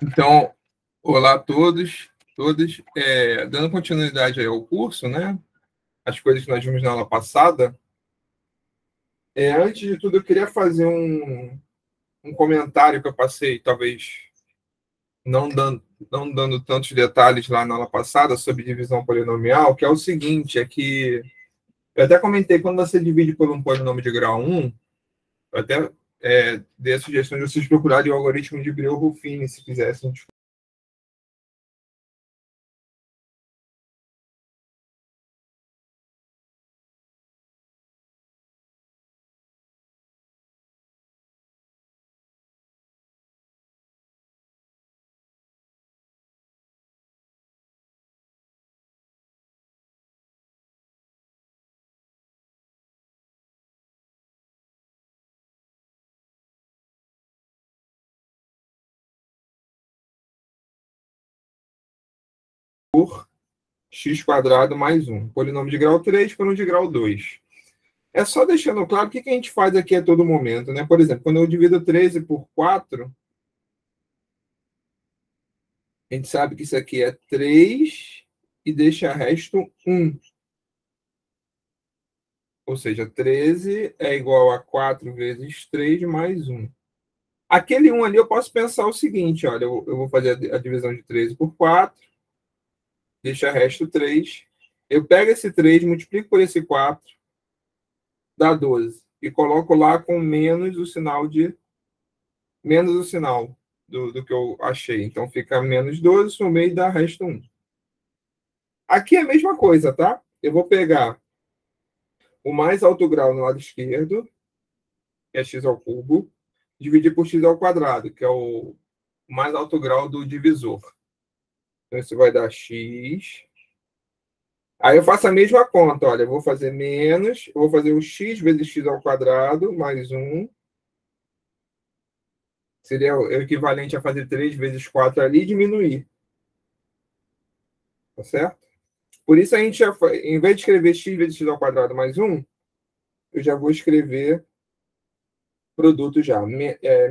Então, olá a todos, todas. Dando continuidade aí ao curso, né? As coisas que nós vimos na aula passada. Antes de tudo, eu queria fazer um comentário que eu passei, talvez não dando tantos detalhes lá na aula passada sobre divisão polinomial, que é o seguinte, é que eu até comentei, quando você divide por um polinômio de grau 1, eu até dei a sugestão de vocês procurarem o algoritmo de Briot-Ruffini, se quisessem. Por x² mais 1. Polinômio de grau 3 por um de grau 2. É só deixando claro o que a gente faz aqui a todo momento, né? Por exemplo, quando eu divido 13 por 4, a gente sabe que isso aqui é 3 e deixa resto 1. Ou seja, 13 é igual a 4 vezes 3 mais 1. Aquele 1 ali eu posso pensar o seguinte, olha, eu vou fazer a divisão de 13 por 4, deixa resto 3. Eu pego esse 3, multiplico por esse 4, dá 12. E coloco lá com menos o sinal do que eu achei. Então fica menos 12, somei e dá resto 1. Aqui é a mesma coisa, tá? Eu vou pegar o mais alto grau no lado esquerdo, que é x ao cubo, dividir por x ao quadrado, que é o mais alto grau do divisor. Então isso vai dar x. Aí eu faço a mesma conta, olha, eu vou fazer menos, eu vou fazer o x vezes x ao quadrado, mais 1. Seria o equivalente a fazer 3 vezes 4 ali e diminuir. Tá certo? Por isso a gente já, em vez de escrever x vezes x ao quadrado mais 1, eu já vou escrever produto já,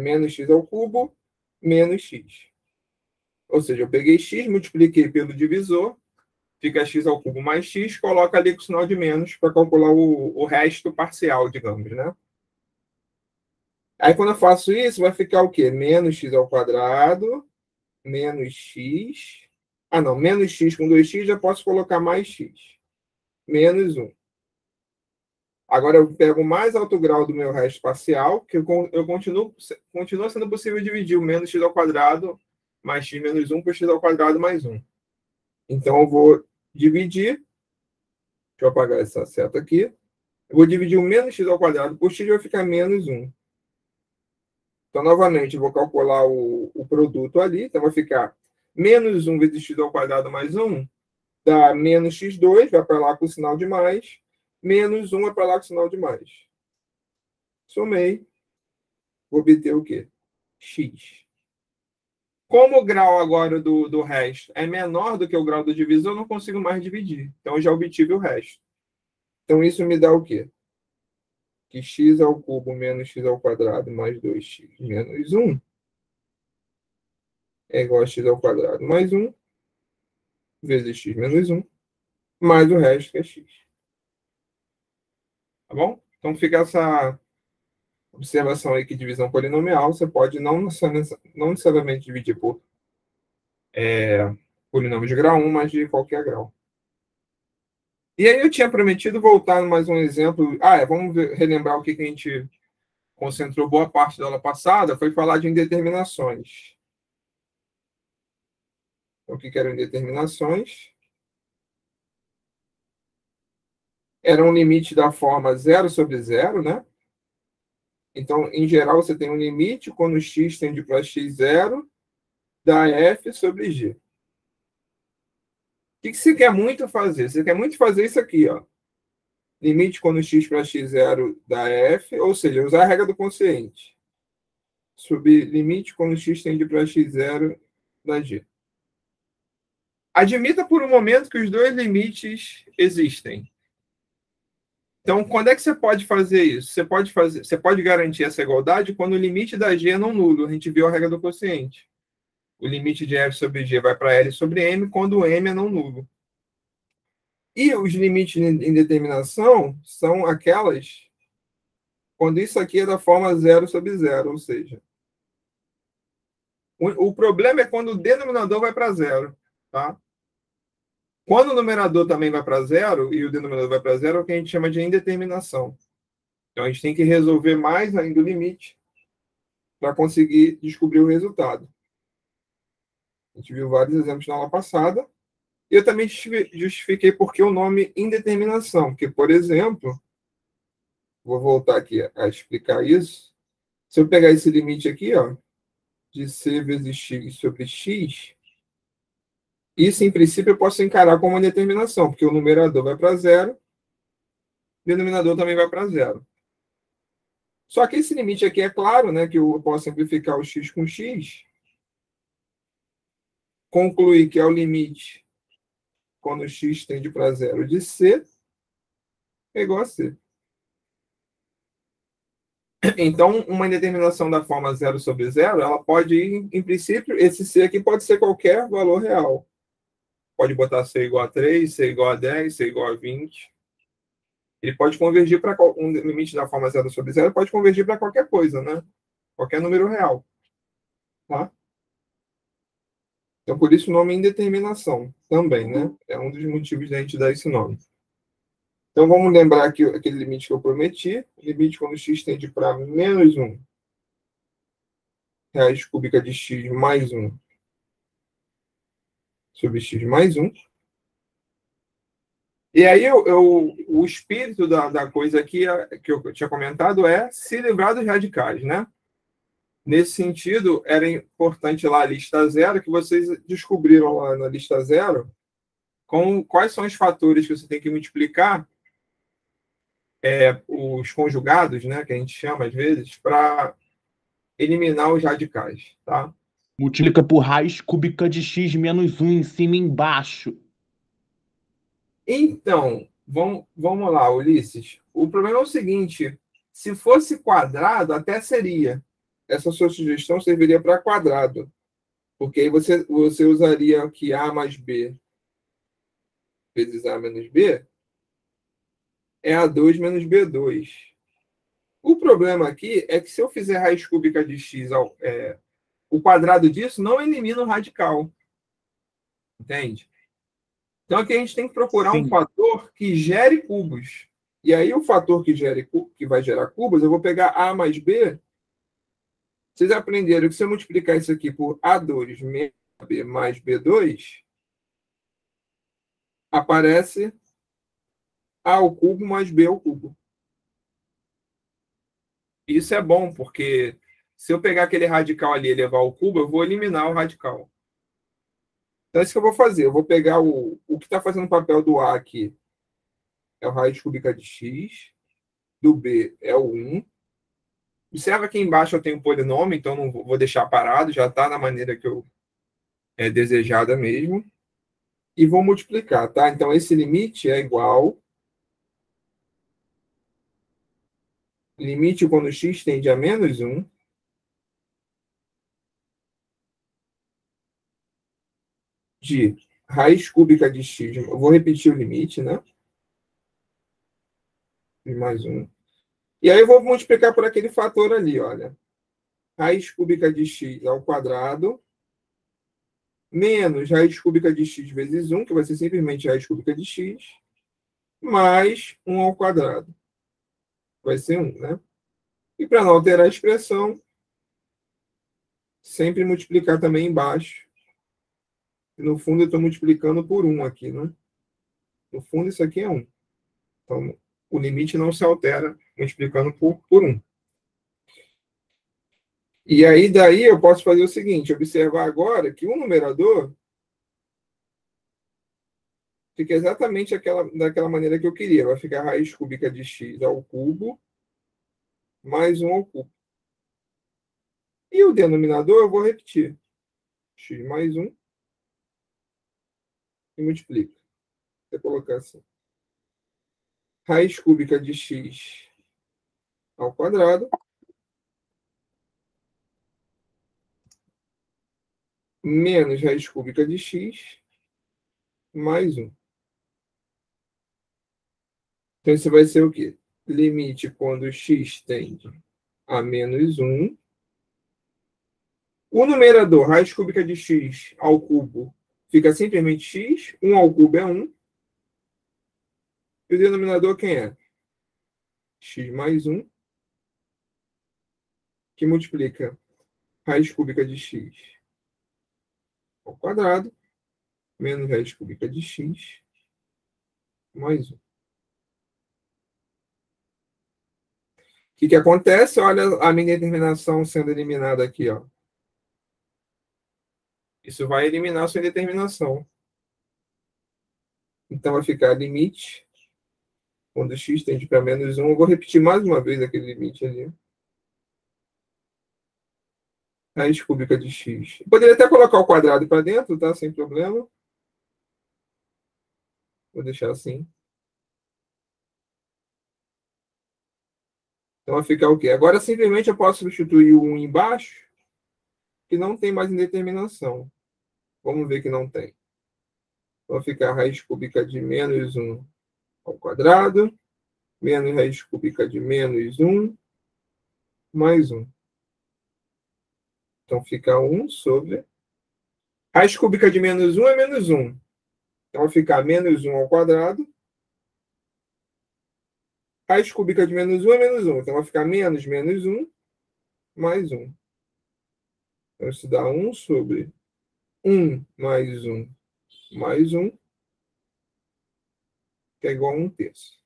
menos x ao cubo, menos x. Ou seja, eu peguei x, multipliquei pelo divisor, fica x ao cubo mais x, coloca ali com o sinal de menos para calcular o resto parcial, digamos, né? Aí, quando eu faço isso, vai ficar o quê? Menos x ao quadrado, menos x. Ah, não, menos x com 2x, já posso colocar mais x. Menos 1. Agora eu pego o mais alto grau do meu resto parcial, que eu continua sendo possível dividir o menos x ao quadrado mais x menos 1 por x ao quadrado mais 1. Então eu vou dividir, deixa eu apagar essa seta aqui, eu vou dividir o menos x ao quadrado por x, vai ficar menos 1. Então, novamente, eu vou calcular o produto ali, então vai ficar menos 1 vezes x ao quadrado mais 1, dá menos x2, vai para lá com o sinal de mais, menos 1 vai para lá com o sinal de mais. Somei, vou obter o quê? X. Como o grau agora do resto é menor do que o grau do divisor, eu não consigo mais dividir. Então, eu já obtive o resto. Então, isso me dá o quê? Que x ao cubo menos x ao quadrado mais 2x menos 1 é igual a x ao quadrado mais 1 vezes x menos 1, mais o resto, que é x. Tá bom? Então, fica essa observação aí que divisão polinomial você pode não necessariamente dividir por polinômio de grau 1, mas de qualquer grau. E aí eu tinha prometido voltar mais um exemplo. Vamos relembrar o que a gente concentrou boa parte da aula passada, foi falar de indeterminações. Então, o que eram indeterminações? Era um limite da forma 0 sobre 0, né? Então, em geral, você tem um limite quando x tende para x0 da f sobre g. O que você quer muito fazer? Você quer muito fazer isso aqui, ó. Limite quando x para x0 da f, ou seja, usar a regra do quociente. Sobre limite quando x tende para x0 da g. Admita por um momento que os dois limites existem. Então, quando é que você pode fazer isso? Você pode garantir essa igualdade quando o limite da g é não nulo. A gente viu a regra do quociente. o limite de f sobre g vai para L sobre M quando o M é não nulo. E os limites de indeterminação são aquelas quando isso aqui é da forma 0 sobre 0, ou seja, o problema é quando o denominador vai para 0, tá? Quando o numerador também vai para 0 e o denominador vai para 0, é o que a gente chama de indeterminação. Então, a gente tem que resolver mais ainda o limite para conseguir descobrir o resultado. A gente viu vários exemplos na aula passada. E eu também justifiquei por que o nome indeterminação. Porque, por exemplo, vou voltar aqui a explicar isso. Se eu pegar esse limite aqui, ó, de c vezes x sobre x, isso, em princípio, eu posso encarar como uma determinação, porque o numerador vai para 0, o denominador também vai para 0. Só que esse limite aqui é claro, né, que eu posso simplificar o x com x, concluir que é o limite quando x tende para 0 de c é igual a c. Então, uma indeterminação da forma 0 sobre 0, ela pode ir, em princípio, esse c aqui pode ser qualquer valor real. Pode botar c igual a 3, c igual a 10, c igual a 20. Ele pode convergir para um limite da forma 0 sobre 0, pode convergir para qualquer coisa, né? Qualquer número real. Tá? Então, por isso o nome é indeterminação também, né? É um dos motivos da gente dar esse nome. Então, vamos lembrar aqui aquele limite que eu prometi. Limite quando x tende para menos 1 raiz cúbica de x mais 1 sobre x mais 1. E aí, o espírito da coisa aqui, que eu tinha comentado, é se livrar dos radicais, né? Nesse sentido, era importante lá a lista zero, que vocês descobriram lá na lista zero, quais são os fatores que você tem que multiplicar os conjugados, né, que a gente chama às vezes, para eliminar os radicais, tá? Multiplica por raiz cúbica de x menos 1 em cima e embaixo. Então, vamos lá, Ulisses. O problema é o seguinte: se fosse quadrado, até seria. Essa sua sugestão serviria para quadrado. Porque aí você usaria aqui A mais B vezes A menos B é A2 menos B2. O problema aqui é que se eu fizer raiz cúbica de x, o quadrado disso não elimina o radical. Entende? Então aqui a gente tem que procurar um Sim. fator que gere cubos. E aí o fator que vai gerar cubos, eu vou pegar A mais B. Vocês aprenderam que se eu multiplicar isso aqui por A2 menos B mais B2, aparece A ao cubo mais B ao cubo. Isso é bom, porque se eu pegar aquele radical ali e levar ao cubo, eu vou eliminar o radical. Então, é isso que eu vou fazer. Eu vou pegar o que está fazendo o papel do A aqui, é o raiz cúbica de x, do B é o 1. Observa que embaixo eu tenho um polinômio, então não vou deixar parado, já está na maneira que eu desejada mesmo. E vou multiplicar, tá? Então, esse limite é igual. Limite quando x tende a menos 1. De raiz cúbica de x. Eu vou repetir o limite, né? De mais 1. E aí eu vou multiplicar por aquele fator ali, olha. Raiz cúbica de x ao quadrado menos raiz cúbica de x vezes 1, que vai ser simplesmente raiz cúbica de x, mais 1 ao quadrado. Vai ser 1, né? E para não alterar a expressão, sempre multiplicar também embaixo. E no fundo, eu estou multiplicando por 1 aqui, né? No fundo, isso aqui é 1. Então, o limite não se altera multiplicando por 1. E aí, daí, eu posso fazer o seguinte, observar agora que o numerador fica exatamente daquela maneira que eu queria. Vai ficar raiz cúbica de x ao cubo mais 1 ao cubo. E o denominador eu vou repetir. X mais 1 e multiplica. Vou colocar assim. Raiz cúbica de x ao quadrado menos raiz cúbica de x mais 1. Então, isso vai ser o quê? Limite quando x tende a menos 1. O numerador, raiz cúbica de x ao cubo, fica simplesmente x. 1 ao cubo é 1. E o denominador quem é? X mais 1, que multiplica raiz cúbica de x ao quadrado, menos raiz cúbica de x mais 1. O que acontece? Olha a minha determinação sendo eliminada aqui, ó. Isso vai eliminar a sua indeterminação. Então, vai ficar limite, quando x tende para menos 1. Eu vou repetir mais uma vez aquele limite ali. Raiz cúbica de x. Eu poderia até colocar o quadrado para dentro, tá? Sem problema. Vou deixar assim. Então, vai ficar o quê? Agora, simplesmente, eu posso substituir o 1 embaixo, que não tem mais indeterminação. Vamos ver que não tem. Vai ficar raiz cúbica de menos 1 ao quadrado, menos raiz cúbica de menos 1, mais 1. Então, fica 1 sobre... Raiz cúbica de menos 1 é menos 1. Então, vai ficar menos 1 ao quadrado. Raiz cúbica de menos 1 é menos 1. Então, vai ficar menos 1, mais 1. Então, isso dá 1 sobre 1 mais 1, mais 1, que é igual a 1/3.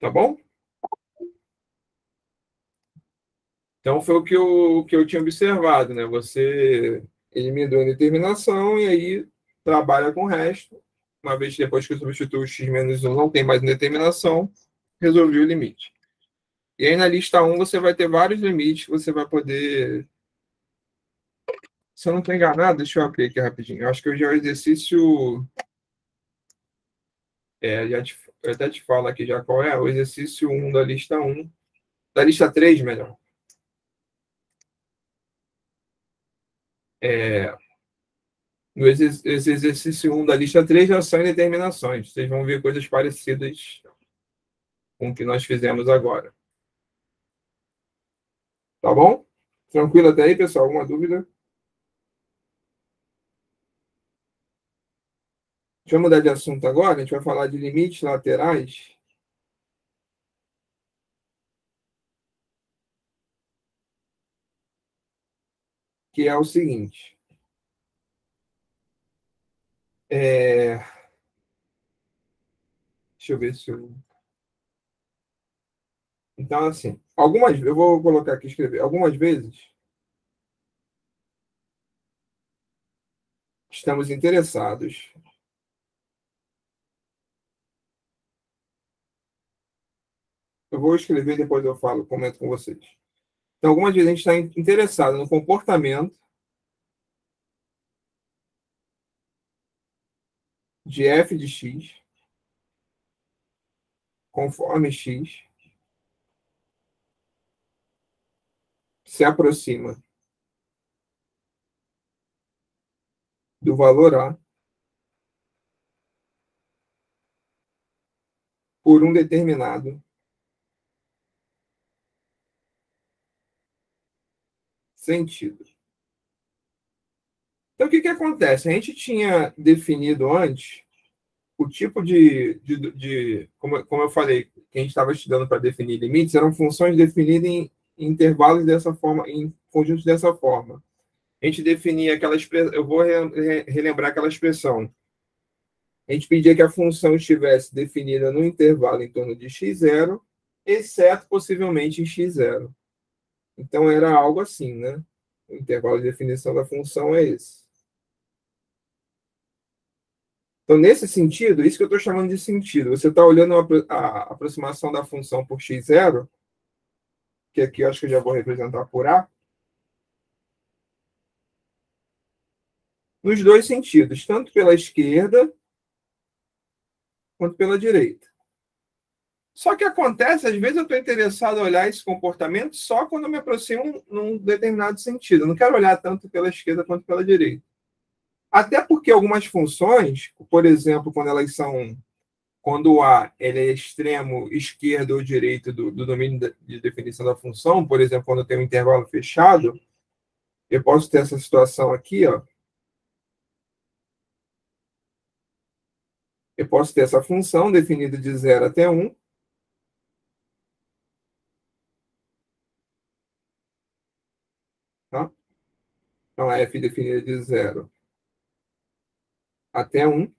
Tá bom? Então, foi o que eu tinha observado, né? Você eliminou a indeterminação e aí trabalha com o resto. Uma vez que depois que eu substituo o x menos 1 não tem mais indeterminação, resolvi o limite. E aí na lista 1 você vai ter vários limites que você vai poder... Se eu não estou enganado, deixa eu abrir aqui rapidinho. Eu acho que eu já o exercício... eu até te falo aqui já qual é. O exercício 1 da lista 1. Da lista 3, melhor. No exercício 1 da lista 3 já são indeterminações. Vocês vão ver coisas parecidas com o que nós fizemos agora. Tá bom? Tranquilo até aí, pessoal? Alguma dúvida? Deixa eu mudar de assunto agora. A gente vai falar de limites laterais. Que é o seguinte. Deixa eu ver se eu... Então, assim, eu vou colocar aqui, escrever. Algumas vezes, estamos interessados eu vou escrever e depois eu falo, comento com vocês. Então, algumas vezes a gente está interessado no comportamento de f de x conforme x se aproxima do valor A por um determinado sentido. Então, o que acontece? A gente tinha definido antes o tipo como eu falei, que a gente estava estudando para definir limites, eram funções definidas em intervalos dessa forma, em conjuntos dessa forma. A gente definia aquela expressão, eu vou relembrar aquela expressão. A gente pedia que a função estivesse definida no intervalo em torno de x0, exceto possivelmente em x0. Então, era algo assim, né? O intervalo de definição da função é esse. Então, nesse sentido, isso que eu estou chamando de sentido. Você está olhando a aproximação da função por x0, que aqui eu acho que eu já vou representar por A, nos dois sentidos, tanto pela esquerda quanto pela direita. Só que acontece, às vezes eu estou interessado em olhar esse comportamento só quando eu me aproximo num determinado sentido. Eu não quero olhar tanto pela esquerda quanto pela direita. Até porque algumas funções, por exemplo, quando o A ele é extremo esquerdo ou direito do domínio de definição da função, por exemplo, quando eu tenho um intervalo fechado, eu posso ter essa situação aqui, ó. Eu posso ter essa função definida de 0 até 1. Tá? Então, a f definida de 0 até 1.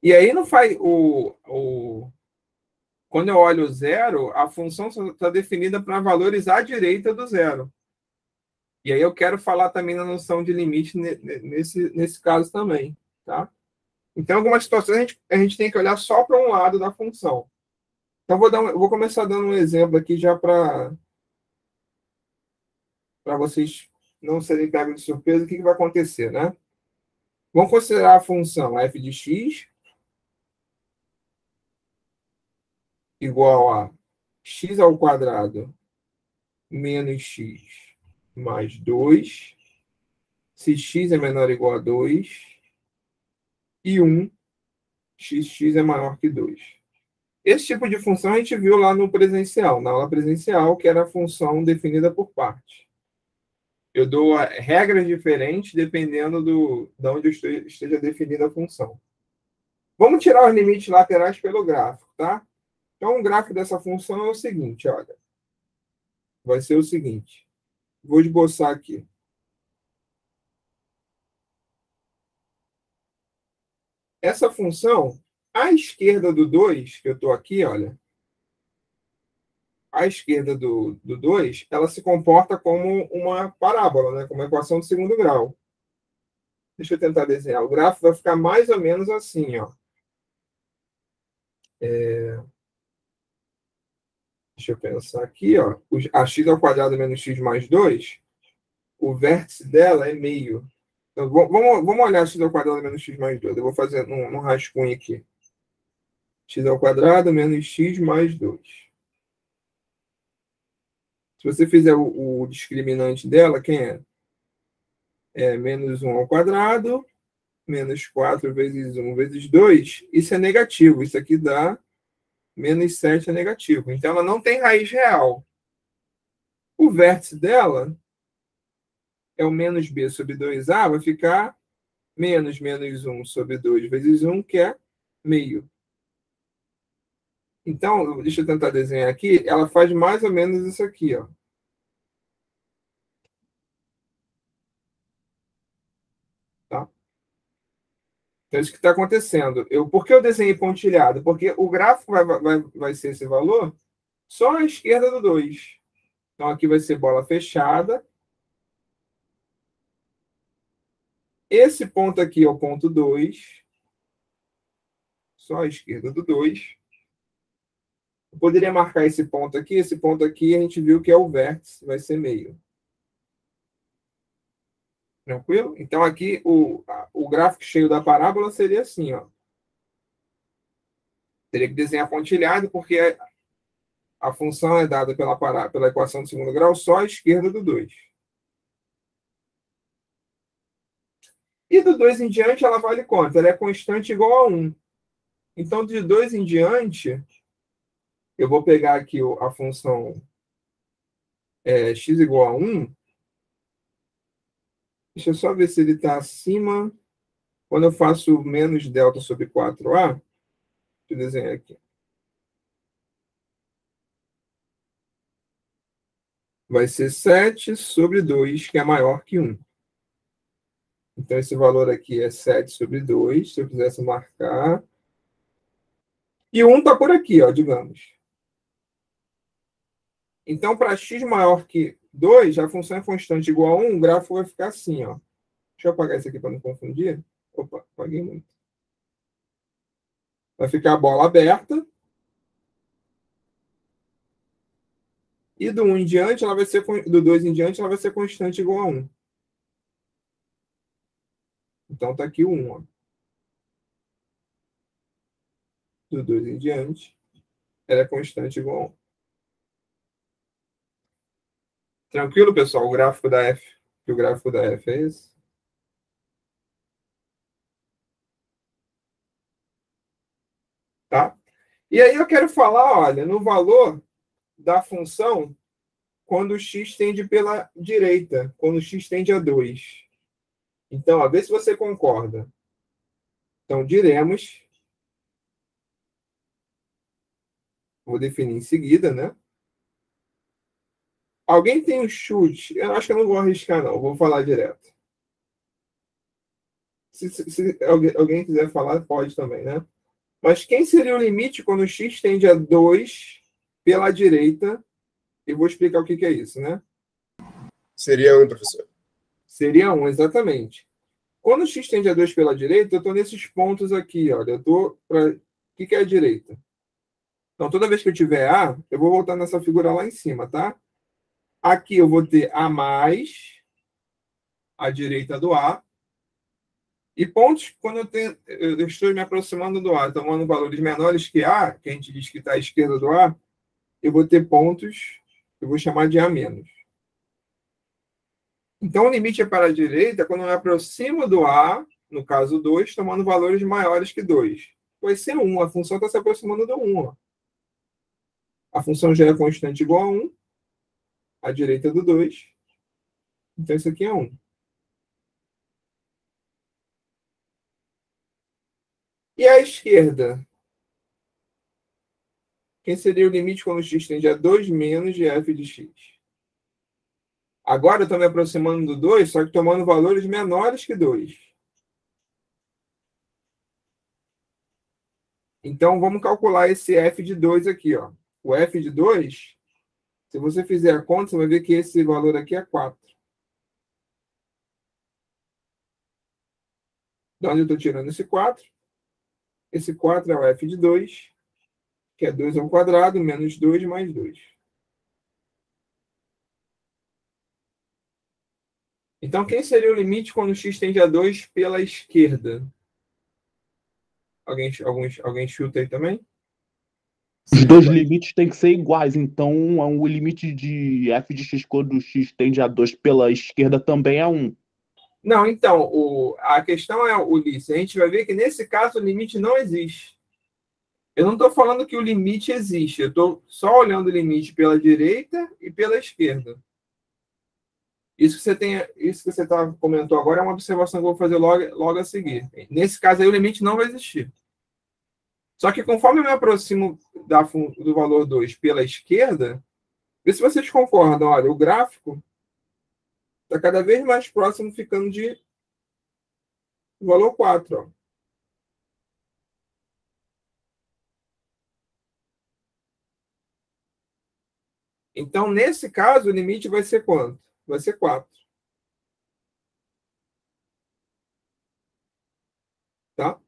E aí não faz quando eu olho o zero, a função está definida para valores à direita do zero. E aí eu quero falar também na noção de limite nesse caso também. Tá? Então, em algumas situações, a gente tem que olhar só para um lado da função. Então, eu vou começar dando um exemplo aqui já para vocês não serem pegos de surpresa. O que vai acontecer, né? Vamos considerar a função f de x igual a x ao quadrado menos x mais 2, se x é menor ou igual a 2, e 1, x é maior que 2. Esse tipo de função a gente viu lá no presencial, na aula presencial, que era a função definida por partes. Eu dou regras diferentes dependendo de onde esteja definida a função. Vamos tirar os limites laterais pelo gráfico, tá? Então, o gráfico dessa função é o seguinte, olha. Vai ser o seguinte. Vou esboçar aqui. Essa função, à esquerda do 2, que eu estou aqui, olha, à esquerda do 2, ela se comporta como uma parábola, né? Como uma equação de segundo grau. Deixa eu tentar desenhar. O gráfico vai ficar mais ou menos assim, ó. Deixa eu pensar aqui, ó. A x ao quadrado menos x mais 2, o vértice dela é meio. Então, vamos olhar x ao quadrado menos x mais 2. Eu vou fazer um rascunho aqui. X ao quadrado menos x mais 2. Se você fizer o discriminante dela, quem é? É menos 1 ao quadrado, menos 4 vezes 1 vezes 2. Isso é negativo. Isso aqui dá menos 7 é negativo. Então, ela não tem raiz real. O vértice dela é o menos b sobre 2a, vai ficar menos 1 sobre 2 vezes 1, que é meio. Então, deixa eu tentar desenhar aqui. Ela faz mais ou menos isso aqui, ó. Tá? Então, isso que está acontecendo. Por que eu desenhei pontilhado? Porque o gráfico vai ser esse valor só à esquerda do 2. Então, aqui vai ser bola fechada. Esse ponto aqui é o ponto 2. Só à esquerda do 2. Eu poderia marcar esse ponto aqui. Esse ponto aqui a gente viu que é o vértice, vai ser meio. Tranquilo? Então, aqui o gráfico cheio da parábola seria assim, ó. Teria que desenhar pontilhado, porque a função é dada pela equação de segundo grau só à esquerda do 2. E do 2 em diante, ela vale quanto? Ela é constante igual a 1. Então, de 2 em diante, eu vou pegar aqui a função x igual a 1. Deixa eu só ver se ele está acima. Quando eu faço menos delta sobre 4a, deixa eu desenhar aqui. Vai ser 7 sobre 2, que é maior que 1. Então, esse valor aqui é 7 sobre 2, se eu quisesse marcar. E 1 está por aqui, ó, digamos. Então, para x maior que 2, a função é constante igual a 1, o gráfico vai ficar assim, ó. Deixa eu apagar isso aqui para não confundir. Opa, apaguei muito. Vai ficar a bola aberta. E do 1 em diante, do 2 em diante, ela vai ser constante igual a 1. Então, está aqui o 1, ó. do 2 em diante, ela é constante igual a 1. Tranquilo, pessoal? O gráfico da F, que o gráfico da F é esse? Tá? E aí eu quero falar, olha, no valor da função quando o x tende pela direita, quando o x tende a 2. Então, vê se você concorda. Então, diremos, vou definir em seguida, né? Alguém tem um chute? Eu acho que eu não vou arriscar, não. Vou falar direto. Se alguém quiser falar, pode também, né? Mas quem seria o limite quando o x tende a 2 pela direita? Eu vou explicar o que é isso, né? Seria 1, professor. Seria 1, exatamente. Quando o x tende a 2 pela direita, eu estou nesses pontos aqui, olha. Eu estou para... O que é a direita? Então, toda vez que eu tiver A, eu vou voltar nessa figura lá em cima, tá? Aqui eu vou ter A mais, à direita do A. E pontos, quando eu estou me aproximando do A, tomando valores menores que A, que a gente diz que está à esquerda do A, eu vou ter pontos, eu vou chamar de A menos. Então, o limite é para a direita quando eu me aproximo do A, no caso 2, tomando valores maiores que 2. Vai ser 1, a função está se aproximando do 1. Ó. A função já é constante igual a 1, à direita do 2. Então, isso aqui é 1. E à esquerda? Quem seria o limite quando x tende a 2 menos de f de x? Agora eu estou me aproximando do 2, só que tomando valores menores que 2. Então, vamos calcular esse f de 2 aqui. Ó. O f de 2, se você fizer a conta, você vai ver que esse valor aqui é 4. De onde eu estou tirando esse 4? Esse 4 é o f de 2, que é 2 ao quadrado, menos 2 mais 2. Então, quem seria o limite quando x tende a 2 pela esquerda? Alguém chuta aí também? Os dois limites têm que ser iguais, então o limite de f de x quando x tende a 2 pela esquerda também é 1. Não, então, a questão é, Ulisses, a gente vai ver que nesse caso o limite não existe. Eu não estou falando que o limite existe, eu estou só olhando o limite pela direita e pela esquerda. Isso que você comentou agora é uma observação que eu vou fazer logo a seguir. Nesse caso aí, o limite não vai existir. Só que conforme eu me aproximo do valor 2 pela esquerda, vê se vocês concordam. Olha, o gráfico está cada vez mais próximo, ficando de valor 4. Ó. Então, nesse caso, o limite vai ser quanto? Vai ser 4. Tá?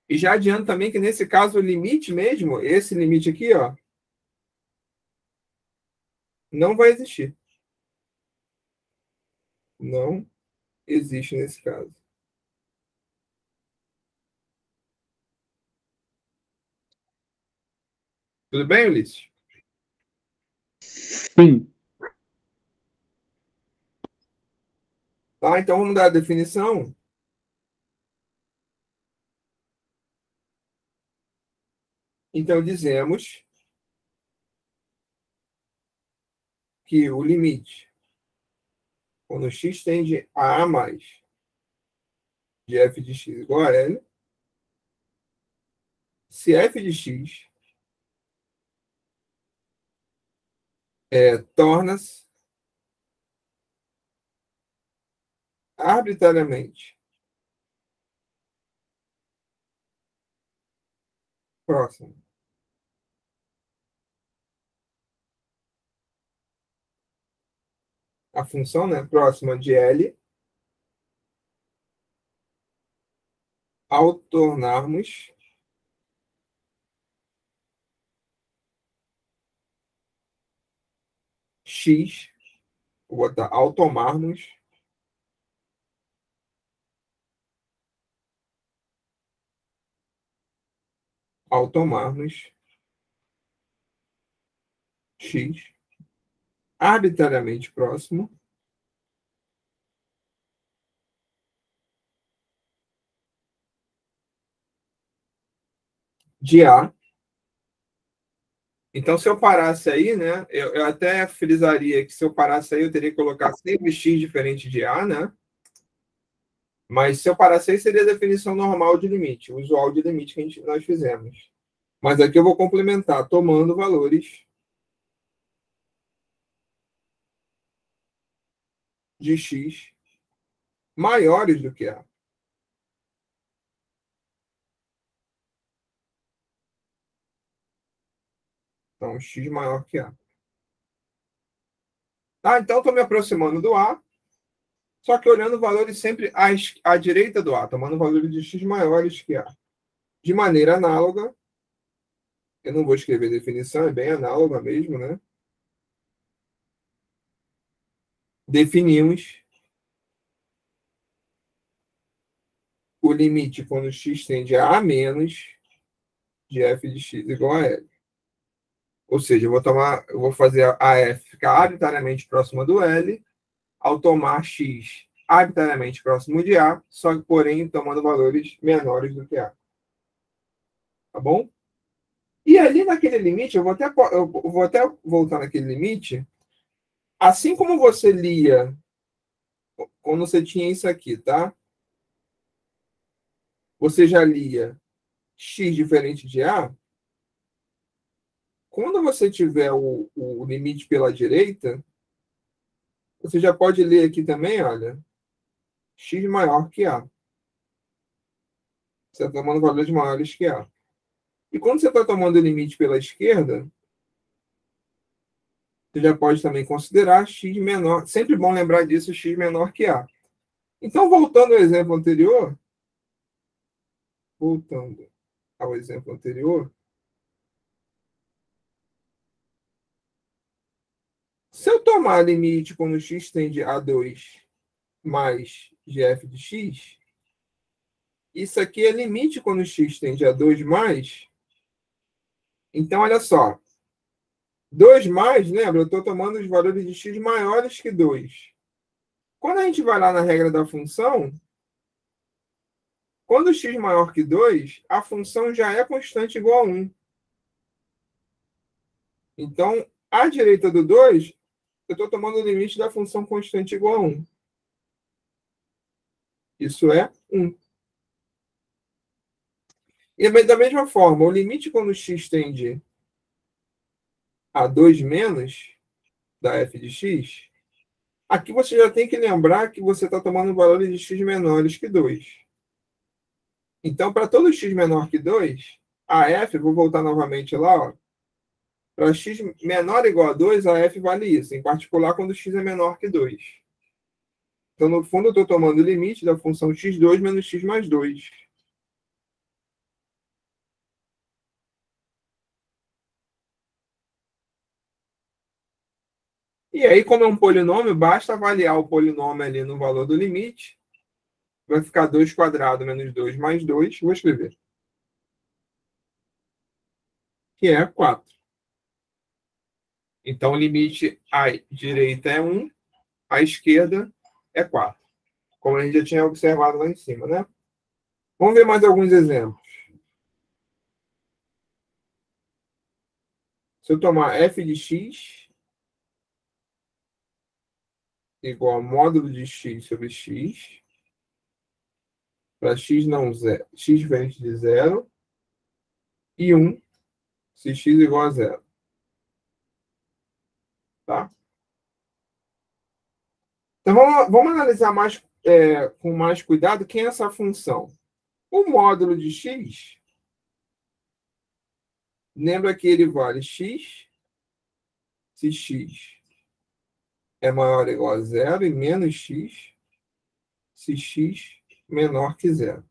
E já adianto também que nesse caso o limite mesmo, esse limite aqui, ó, não vai existir. Não existe nesse caso. Tudo bem, Ulisses? Sim. Tá, então vamos dar a definição. Então dizemos que o limite, quando x tende a mais de f de x igual a L, se f de x torna-se arbitrariamente próximo a função, né, próxima de L, ao tornarmos x, vou botar ao tomarmos ao tomarmos x arbitrariamente próximo de A. Então, se eu parasse aí, né, eu até frisaria que se eu parasse aí, eu teria que colocar sempre x diferente de A, né? Mas se eu parasse aí, seria a definição normal de limite, o usual de limite que nós fizemos. Mas aqui eu vou complementar, tomando valores de x maiores do que A. Então, x maior que A. Tá, então, estou me aproximando do A, só que olhando valores sempre à direita do A, tomando valores de x maiores que A. De maneira análoga, eu não vou escrever definição, é bem análoga mesmo, né? Definimos o limite quando x tende a menos de f de x igual a L. Ou seja, eu vou fazer a f ficar arbitrariamente próxima do L, ao tomar x arbitrariamente próximo de A, só que, porém, tomando valores menores do que A. Tá bom? E ali naquele limite, eu vou até voltar naquele limite, assim como você lia quando você tinha isso aqui, tá? Você já lia x diferente de A. Quando você tiver o limite pela direita, você já pode ler aqui também, olha, x maior que A. Você está tomando valores maiores que A. E quando você está tomando o limite pela esquerda, você já pode também considerar x menor. Sempre bom lembrar disso, x menor que A. Então, voltando ao exemplo anterior, se eu tomar limite quando x tende a 2 mais gf de x, isso aqui é limite quando x tende a 2 mais. Então, olha só. 2 mais, lembra? Eu estou tomando os valores de x maiores que 2. Quando a gente vai lá na regra da função, quando x maior que 2, a função já é constante igual a 1. Então, à direita do 2, eu estou tomando o limite da função constante igual a 1. Isso é 1. E da mesma forma, o limite quando x tende a 2 menos da f de x, aqui você já tem que lembrar que você está tomando valores de x menores que 2. Então, para todo x menor que 2, a f, vou voltar novamente lá, para x menor ou igual a 2, a f vale isso, em particular quando x é menor que 2. Então, no fundo, eu estou tomando o limite da função x2 menos x mais 2. E aí, como é um polinômio, basta avaliar o polinômio ali no valor do limite. Vai ficar 2 quadrado menos 2 mais 2. Vou escrever. Que é 4. Então, o limite à direita é 1, à esquerda é 4. Como a gente já tinha observado lá em cima, né? Vamos ver mais alguns exemplos. Se eu tomar f de x igual a módulo de x sobre x, para x não zero, x diferente de 0, e 1, se x igual a 0. Tá? Então, vamos analisar com mais cuidado quem é essa função. O módulo de x, lembra que ele vale x, se x é maior ou igual a 0, e menos x, se x menor que 0.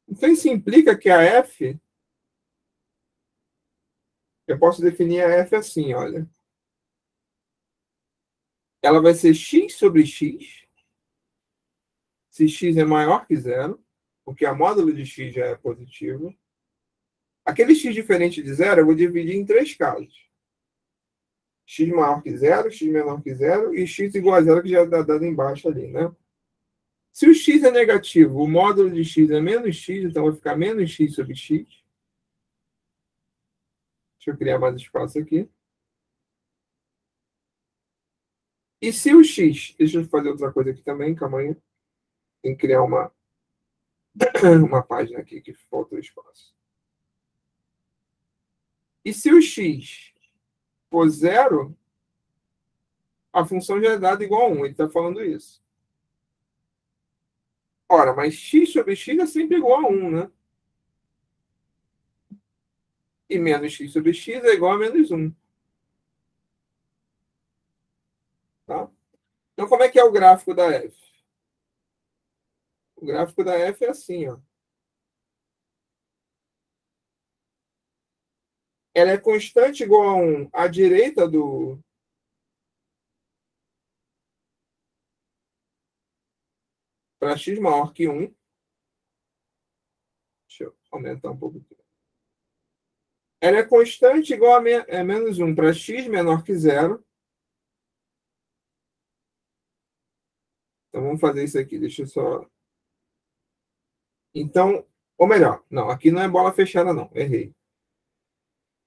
Então, isso implica que a f, eu posso definir a f assim, olha. Ela vai ser x sobre x, se x é maior que 0, porque a módulo de x já é positivo, Aquele x diferente de zero, eu vou dividir em 3 casos. X maior que zero, x menor que zero e x igual a zero, que já está dado embaixo ali, né? Se o x é negativo, o módulo de x é menos x, então vai ficar menos x sobre x. Deixa eu criar mais espaço aqui. E se o x... Deixa eu fazer outra coisa aqui também, calma aí. Tem que criar uma página aqui que falta espaço. E se o x for zero, a função já é dada igual a 1. Ele está falando isso. Ora, mas x sobre x é sempre igual a 1, né? E menos x sobre x é igual a menos 1. Tá? Então, como é que é o gráfico da f? O gráfico da f é assim, ó. Ela é constante igual a 1 à direita do... Para x maior que 1. Deixa eu aumentar um pouco aqui. Ela é constante igual a menos 1 para x menor que 0. Então, vamos fazer isso aqui. Deixa eu só... Então, ou melhor, não, aqui não é bola fechada, não. Errei.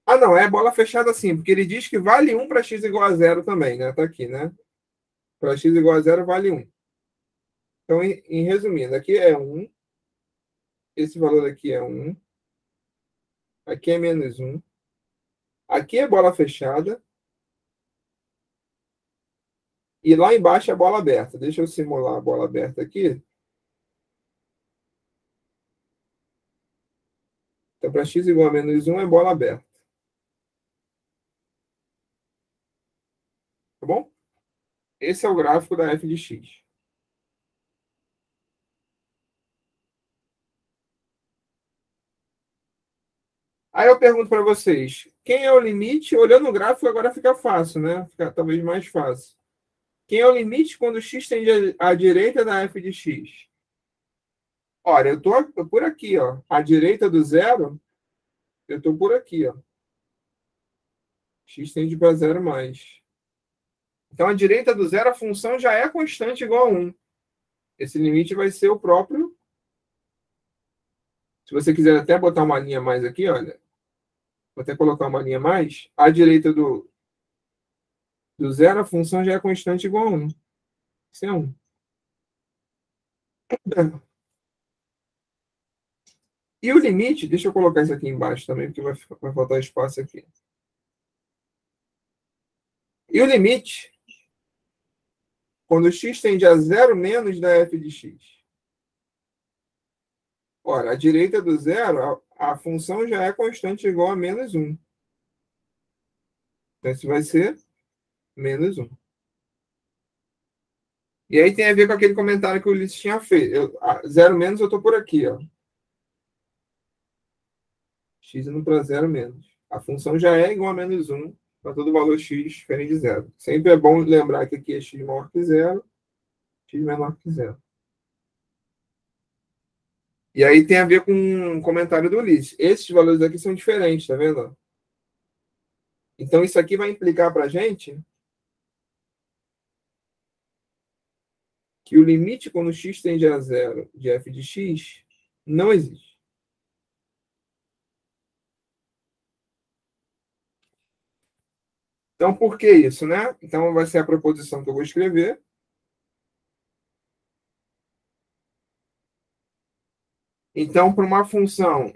Ah, não, é bola fechada sim, porque ele diz que vale 1 para x igual a 0 também, né? Tá aqui, né? Para x igual a 0 vale 1. Então, em resumindo, aqui é 1. Esse valor aqui é 1. Aqui é menos 1. Aqui é bola fechada. E lá embaixo é bola aberta. Deixa eu simular a bola aberta aqui. Então, para x igual a menos 1 é bola aberta. Tá bom? Esse é o gráfico da f de x. Aí eu pergunto para vocês, quem é o limite? Olhando o gráfico agora fica fácil, né? Fica talvez mais fácil. Quem é o limite quando x tende à direita da f de x? Olha, eu estou por aqui, ó. À direita do zero, eu estou por aqui, ó. X tende para zero mais. Então, à direita do zero, a função já é constante igual a 1. Esse limite vai ser o próprio. Se você quiser até botar uma linha mais aqui, olha. Vou até colocar uma linha mais. À direita do zero, a função já é constante igual a 1. Isso é 1. E o limite, deixa eu colocar isso aqui embaixo também, porque vai faltar espaço aqui. E o limite, quando x tende a 0 menos da f de x. Ora, à direita do zero, a função já é constante igual a menos 1. Então, isso vai ser menos 1. E aí tem a ver com aquele comentário que o Ulisses tinha feito. 0 menos, eu estou por aqui, ó. X indo para 0 menos. A função já é igual a menos 1 para todo valor x diferente de 0. Sempre é bom lembrar que aqui é x maior que 0, x menor que 0. E aí tem a ver com um comentário do Ulisses. Esses valores aqui são diferentes, tá vendo? Então, isso aqui vai implicar para a gente que o limite quando x tende a 0 de f de x não existe. Então, por que isso, né? Então, vai ser a proposição que eu vou escrever. Então, para uma função,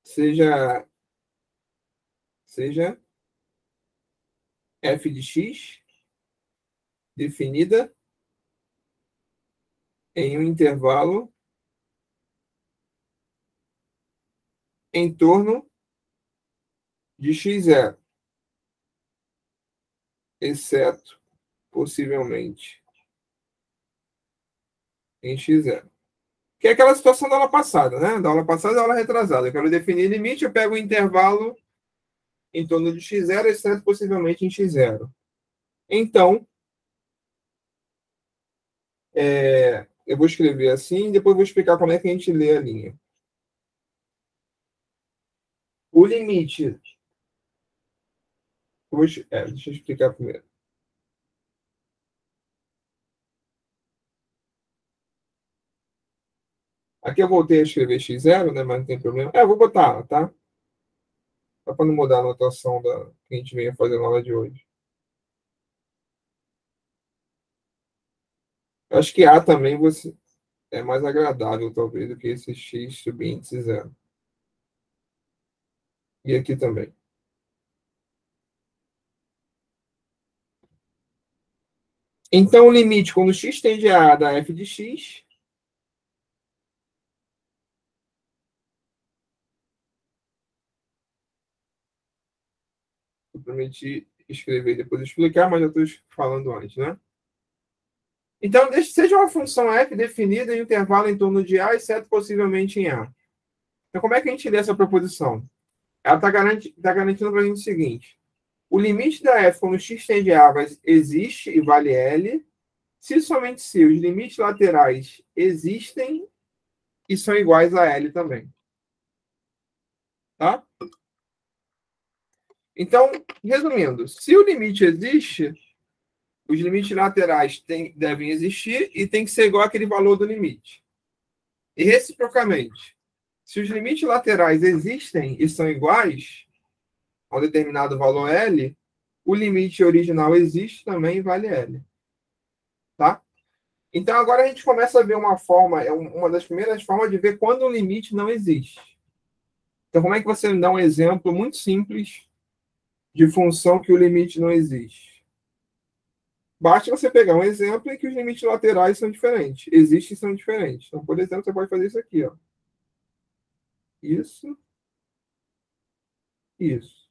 seja f de x definida em um intervalo em torno de x0, exceto, possivelmente, em x0. Que é aquela situação da aula passada, né? Da aula passada e da aula retrasada. Eu quero definir limite, eu pego um intervalo em torno de x0, exceto, possivelmente, em x0. Então, Eu vou escrever assim e depois vou explicar como é que a gente lê a linha. O limite... deixa eu explicar primeiro. Aqui eu voltei a escrever x0, né, mas não tem problema. Eu vou botar, tá? Só para não mudar a anotação que a gente venha fazer na aula de hoje. Eu acho que A também é mais agradável, talvez, do que esse x subíndice 0. E aqui também. Então, o limite, quando x tende a A da f de x, eu prometi escrever e depois explicar, mas já estou falando antes, né? Então, seja uma função f definida em um intervalo em torno de A, exceto possivelmente em A. Então, como é que a gente lê essa proposição? Ela está garantindo para a gente o seguinte: o limite da f quando x tende a A existe e vale L, se somente se os limites laterais existem e são iguais a L também. Tá? Então, resumindo, se o limite existe, os limites laterais devem existir e tem que ser igual àquele valor do limite. E reciprocamente, se os limites laterais existem e são iguais a um determinado valor L, o limite original existe também e vale L. Tá? Então, agora a gente começa a ver uma forma, uma das primeiras formas de ver quando o limite não existe. Então, como é que você dá um exemplo muito simples de função que o limite não existe? Basta você pegar um exemplo em que os limites laterais são diferentes. Existem e são diferentes. Então, por exemplo, você pode fazer isso aqui. Ó. Isso. Isso.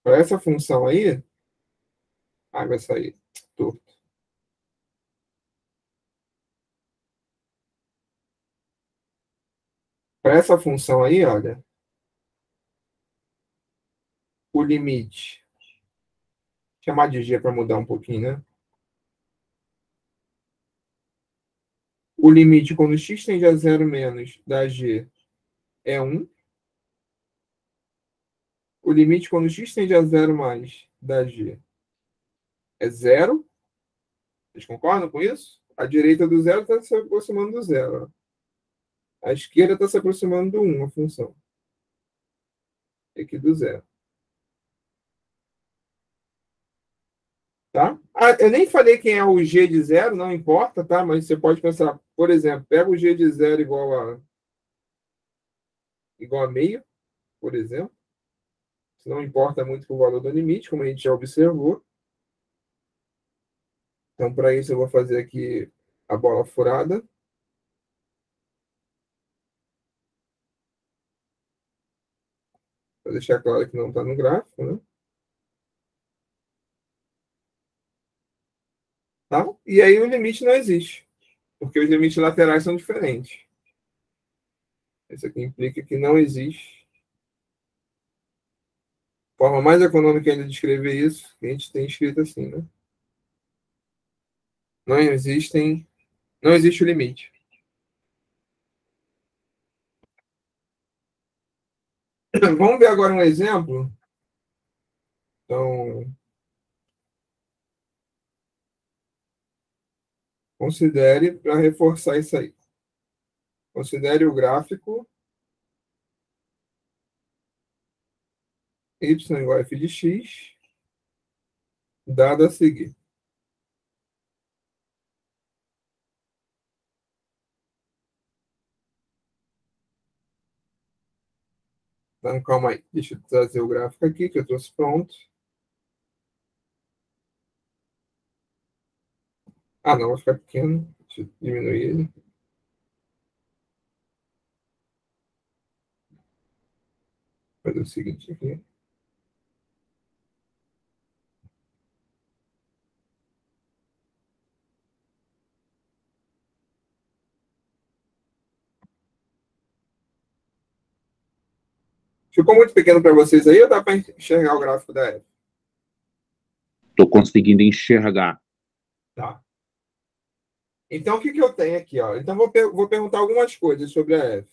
Para essa função aí... vai sair torto. Para essa função aí, olha, o limite... chamar de g para mudar um pouquinho, né? O limite, quando x tende a 0 menos da g, é 1. O limite, quando x tende a 0 mais da g, é 0. Vocês concordam com isso? A direita do zero está se aproximando do zero. A esquerda está se aproximando do 1, a função. Aqui do zero. Tá? Eu nem falei quem é o g de zero, não importa, tá? Mas você pode pensar, por exemplo, pega o g de zero igual a meio, por exemplo. Isso não importa muito com o valor do limite, como a gente já observou. Então, para isso, eu vou fazer aqui a bola furada. Para deixar claro que não está no gráfico, né? Tá? E aí o limite não existe, porque os limites laterais são diferentes. Isso aqui implica que não existe forma mais econômica ainda de escrever isso, que a gente tem escrito assim, né? Não existe o limite. Vamos ver agora um exemplo. Então, considere, para reforçar isso aí, considere o gráfico y igual a f de x, dado a seguir. Então, calma aí, deixa eu trazer o gráfico aqui, que eu trouxe pronto. Não, vai ficar pequeno. Deixa eu diminuir ele. Vou fazer o seguinte aqui. Ficou muito pequeno para vocês aí ou dá para enxergar o gráfico da F? Estou conseguindo enxergar. Tá. Então, o que eu tenho aqui? Ó? Então, vou perguntar algumas coisas sobre a F.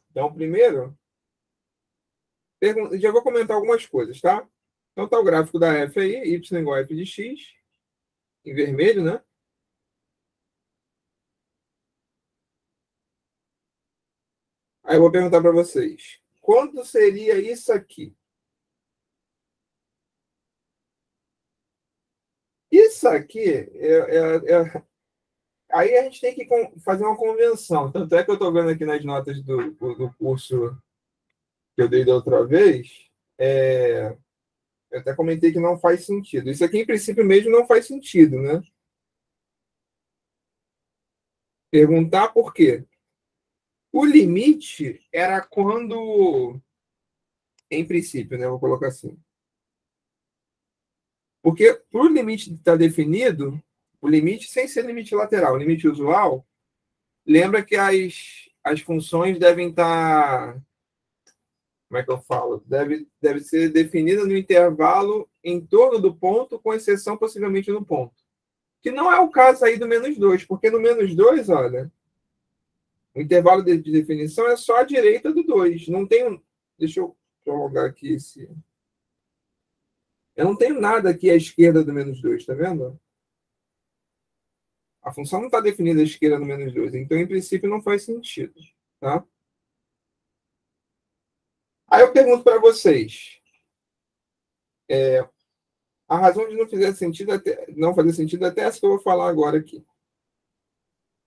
Então, primeiro, já vou comentar algumas coisas, tá? Então, tá o gráfico da F aí, y igual a f de x, em vermelho, né? Aí eu vou perguntar para vocês, quanto seria isso aqui? Isso aqui aí a gente tem que fazer uma convenção. Tanto é que eu estou vendo aqui nas notas do curso que eu dei da outra vez, eu até comentei que não faz sentido. Isso aqui, em princípio, mesmo não faz sentido, né? Perguntar por quê? O limite era quando, em princípio, né? Vou colocar assim. Porque para o limite estar definido, o limite sem ser limite lateral, o limite usual, lembra que as funções devem estar. Como é que eu falo? Deve ser definida no intervalo em torno do ponto, com exceção possivelmente no ponto. Que não é o caso aí do -2, porque no -2, olha, o intervalo de definição é só a direita do 2. Não tem. Deixa eu jogar aqui esse. Eu não tenho nada aqui à esquerda do -2, tá vendo? A função não está definida à esquerda do -2, então, em princípio, não faz sentido. Tá? Aí eu pergunto para vocês. A razão de não fazer sentido até essa que eu vou falar agora aqui.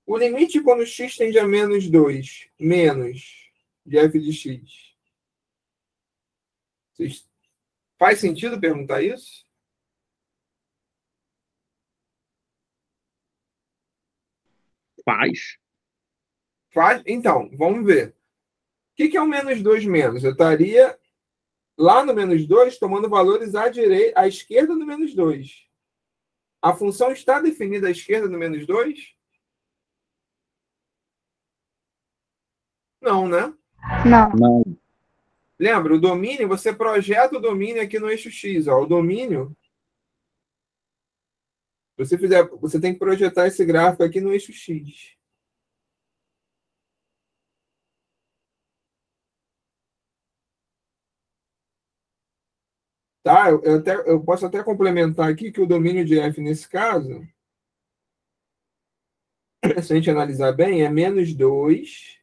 O limite quando x tende a -2, menos de f de x. Faz sentido perguntar isso? Faz. Faz? Então, vamos ver. O que é o -2 menos? Eu estaria lá no -2 tomando valores à esquerda do -2. A função está definida à esquerda do -2? Não, né? Não. Lembra, o domínio, você projeta o domínio aqui no eixo X. Ó, o domínio, você tem que projetar esse gráfico aqui no eixo X. Tá? Eu posso até complementar aqui que o domínio de f, nesse caso, se a gente analisar bem, é -2,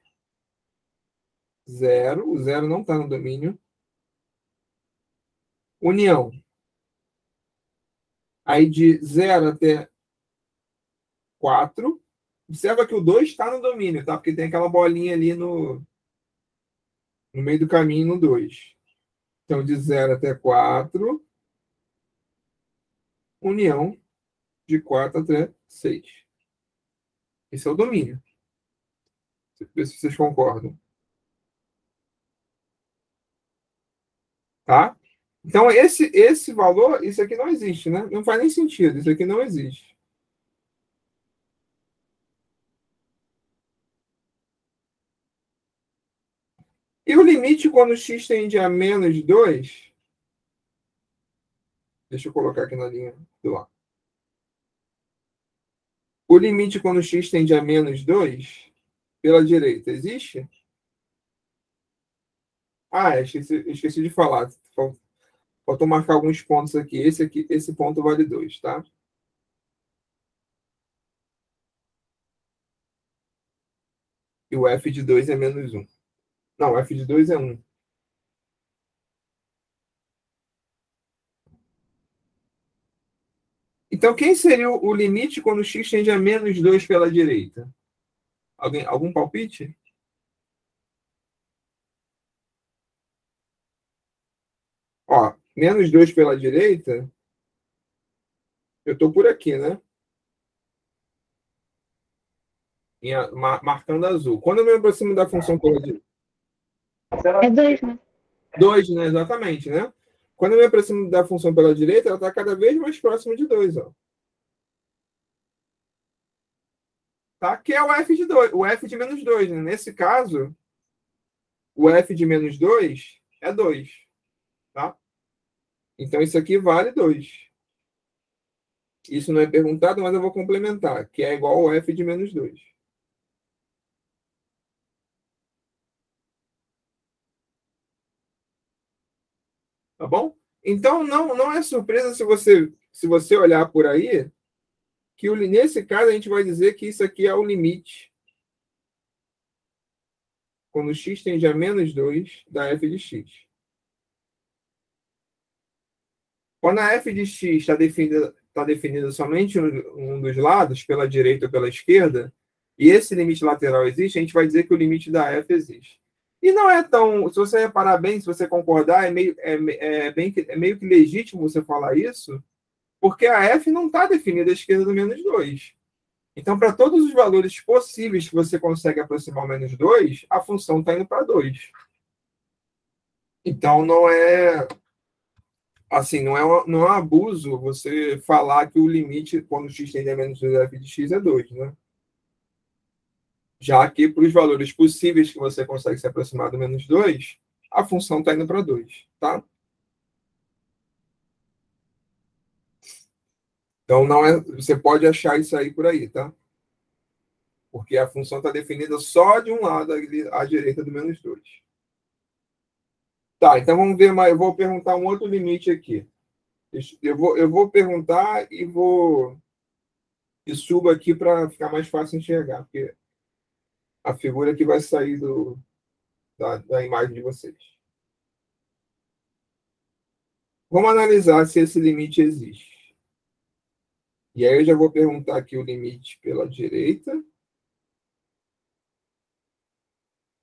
0. O 0 não está no domínio. União. Aí de 0 até 4. Observa que o 2 está no domínio, tá? Porque tem aquela bolinha ali no meio do caminho no 2. Então, de 0 até 4. União de 4 até 6. Esse é o domínio. Vê se vocês concordam. Tá? Então, esse valor, isso aqui não existe, né? Não faz nem sentido. Isso aqui não existe. E o limite quando x tende a -2, deixa eu colocar aqui na linha do lado. O limite quando x tende a -2, pela direita, existe? Ah, esqueci de falar. Faltou marcar alguns pontos aqui. Esse ponto vale 2, tá? E o f de 2 é -1. Não, o f de 2 é 1. Então, quem seria o limite quando x tende a -2 pela direita? Algum palpite? Ó, -2 pela direita, eu estou por aqui, né? Marcando azul. Quando eu me aproximo da função pela direita? É 2, né? 2, né? Exatamente, né? Quando eu me aproximo da função pela direita, ela está cada vez mais próxima de 2, ó. Tá? Que é o f de 2, o f de -2, né? Nesse caso, o f de -2 é 2, tá? Então, isso aqui vale 2. Isso não é perguntado, mas eu vou complementar, que é igual ao f de menos 2. Tá bom? Então, não é surpresa se você olhar por aí, que nesse caso a gente vai dizer que isso aqui é o limite, quando x tende a menos 2 da f de x. Quando a f de x está definida somente um dos lados, pela direita ou pela esquerda, e esse limite lateral existe, a gente vai dizer que o limite da f existe. E não é tão. Se você reparar bem, se você concordar, é meio que legítimo você falar isso, porque a f não está definida à esquerda do menos 2. Então, para todos os valores possíveis que você consegue aproximar ao menos 2, a função está indo para 2. Então, não é. Assim, não é um abuso você falar que o limite, quando x tende a menos 2 f de x, é 2, né? Já que para os valores possíveis que você consegue se aproximar do menos 2, a função está indo para 2, tá? Então, não é, você pode achar isso aí por aí, tá? Porque a função está definida só de um lado, à direita do menos 2. Tá, então vamos ver mais. Eu vou perguntar um outro limite aqui. Eu vou perguntar e subo aqui para ficar mais fácil enxergar, porque a figura que vai sair da imagem de vocês. Vamos analisar se esse limite existe. E aí eu já vou perguntar aqui o limite pela direita.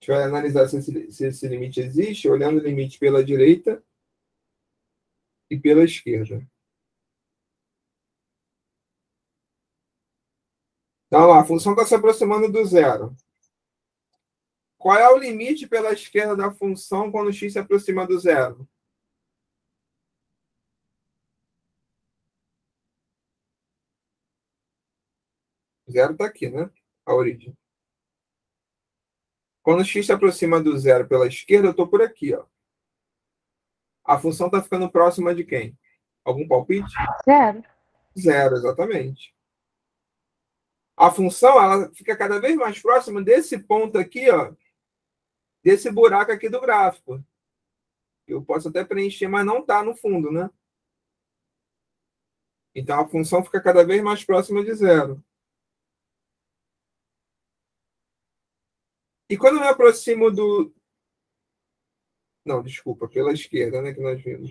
A gente vai analisar se esse limite existe, olhando o limite pela direita e pela esquerda. Então, lá, a função está se aproximando do zero. Qual é o limite pela esquerda da função quando x se aproxima do zero? Zero está aqui, né? A origem. Quando x se aproxima do zero pela esquerda, eu estou por aqui, ó. A função está ficando próxima de quem? Algum palpite? Zero. Zero, exatamente. A função ela fica cada vez mais próxima desse ponto aqui, ó, desse buraco aqui do gráfico. Eu posso até preencher, mas não está no fundo, né? Então a função fica cada vez mais próxima de zero. E quando eu me aproximo do... Não, desculpa, pela esquerda, né, que nós vimos.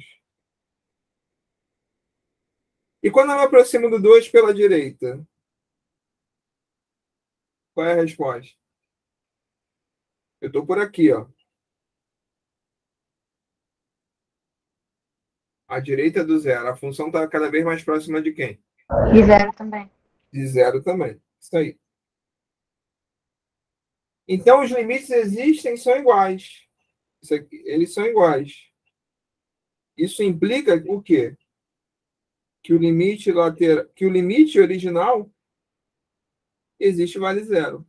E quando eu me aproximo do 2 pela direita? Qual é a resposta? Eu estou por aqui, ó. À direita do zero. A função está cada vez mais próxima de quem? De zero também. De zero também. Isso aí. Então, os limites existem e são iguais. Isso aqui, eles são iguais. Isso implica o quê? Que o limite lateral, que o limite original existe e vale zero.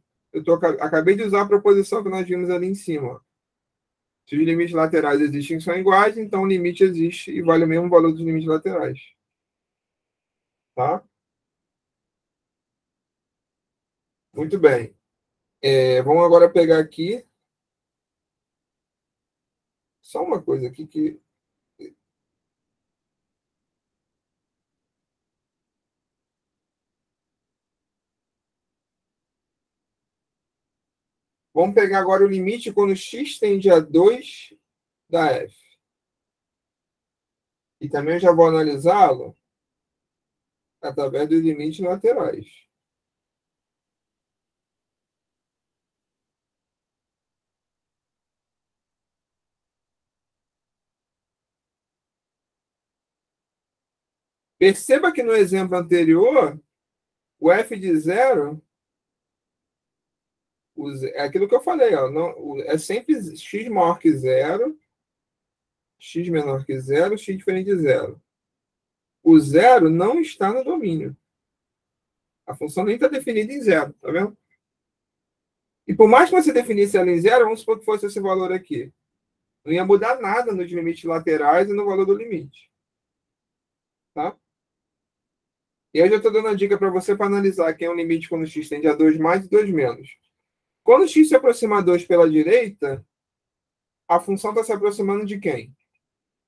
Acabei de usar a proposição que nós vimos ali em cima. Se os limites laterais existem e são iguais, então o limite existe e vale o mesmo valor dos limites laterais. Tá? Muito bem. Vamos agora pegar aqui só uma coisa aqui que... Vamos pegar agora o limite quando x tende a 2 da f. E também eu já vou analisá-lo através dos limites laterais. Perceba que no exemplo anterior, o f de zero é aquilo que eu falei, ó, não, é sempre x maior que zero, x menor que zero, x diferente de zero. O zero não está no domínio. A função nem está definida em zero, tá vendo? E por mais que você definisse ela em zero, vamos supor que fosse esse valor aqui. Não ia mudar nada nos limites laterais e no valor do limite. Tá? E aí eu já estou dando a dica para você para analisar quem é o limite quando x tende a 2 mais e 2 menos. Quando x se aproxima a 2 pela direita, a função está se aproximando de quem?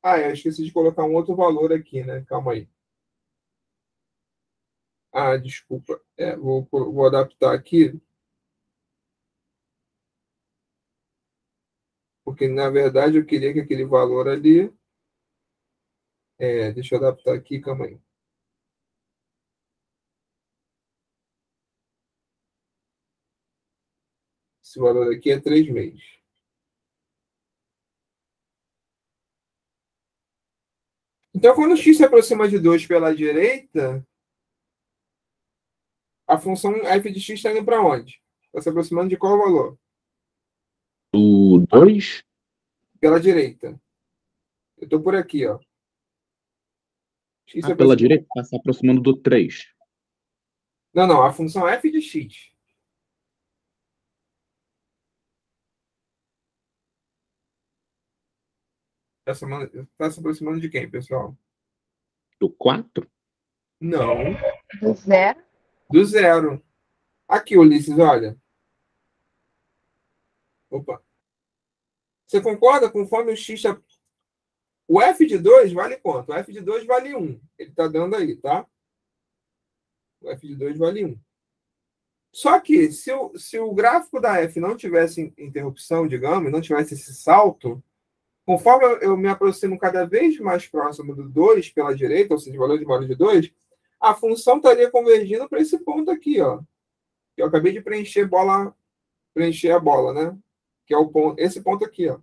Ah, eu esqueci de colocar um outro valor aqui, né? Calma aí. Ah, desculpa. Vou adaptar aqui. Porque, na verdade, eu queria que aquele valor ali... deixa eu adaptar aqui, calma aí. Esse valor aqui é 3 meses. Então, quando x se aproxima de 2 pela direita, a função f de x está indo para onde? Está se aproximando de qual valor? O 2? Pela direita. Eu estou por aqui, ó. X se Pela aproxima... direita está se aproximando do 3. Não, a função f de x. Está se aproximando de quem, pessoal? Do 4? Não, Do zero. do zero. Aqui, Ulisses, olha. Opa. Você concorda? Conforme o x... O f de 2 vale quanto? O f de 2 vale 1. Ele está dando aí, tá? O f de 2 vale 1. Só que, se o gráfico da f não tivesse interrupção, digamos, não tivesse esse salto, conforme eu me aproximo cada vez mais próximo do 2 pela direita, ou seja, valor de valor de 2, a função estaria convergindo para esse ponto aqui, ó. Que eu acabei de preencher a bola, né? Que é esse ponto aqui, ó.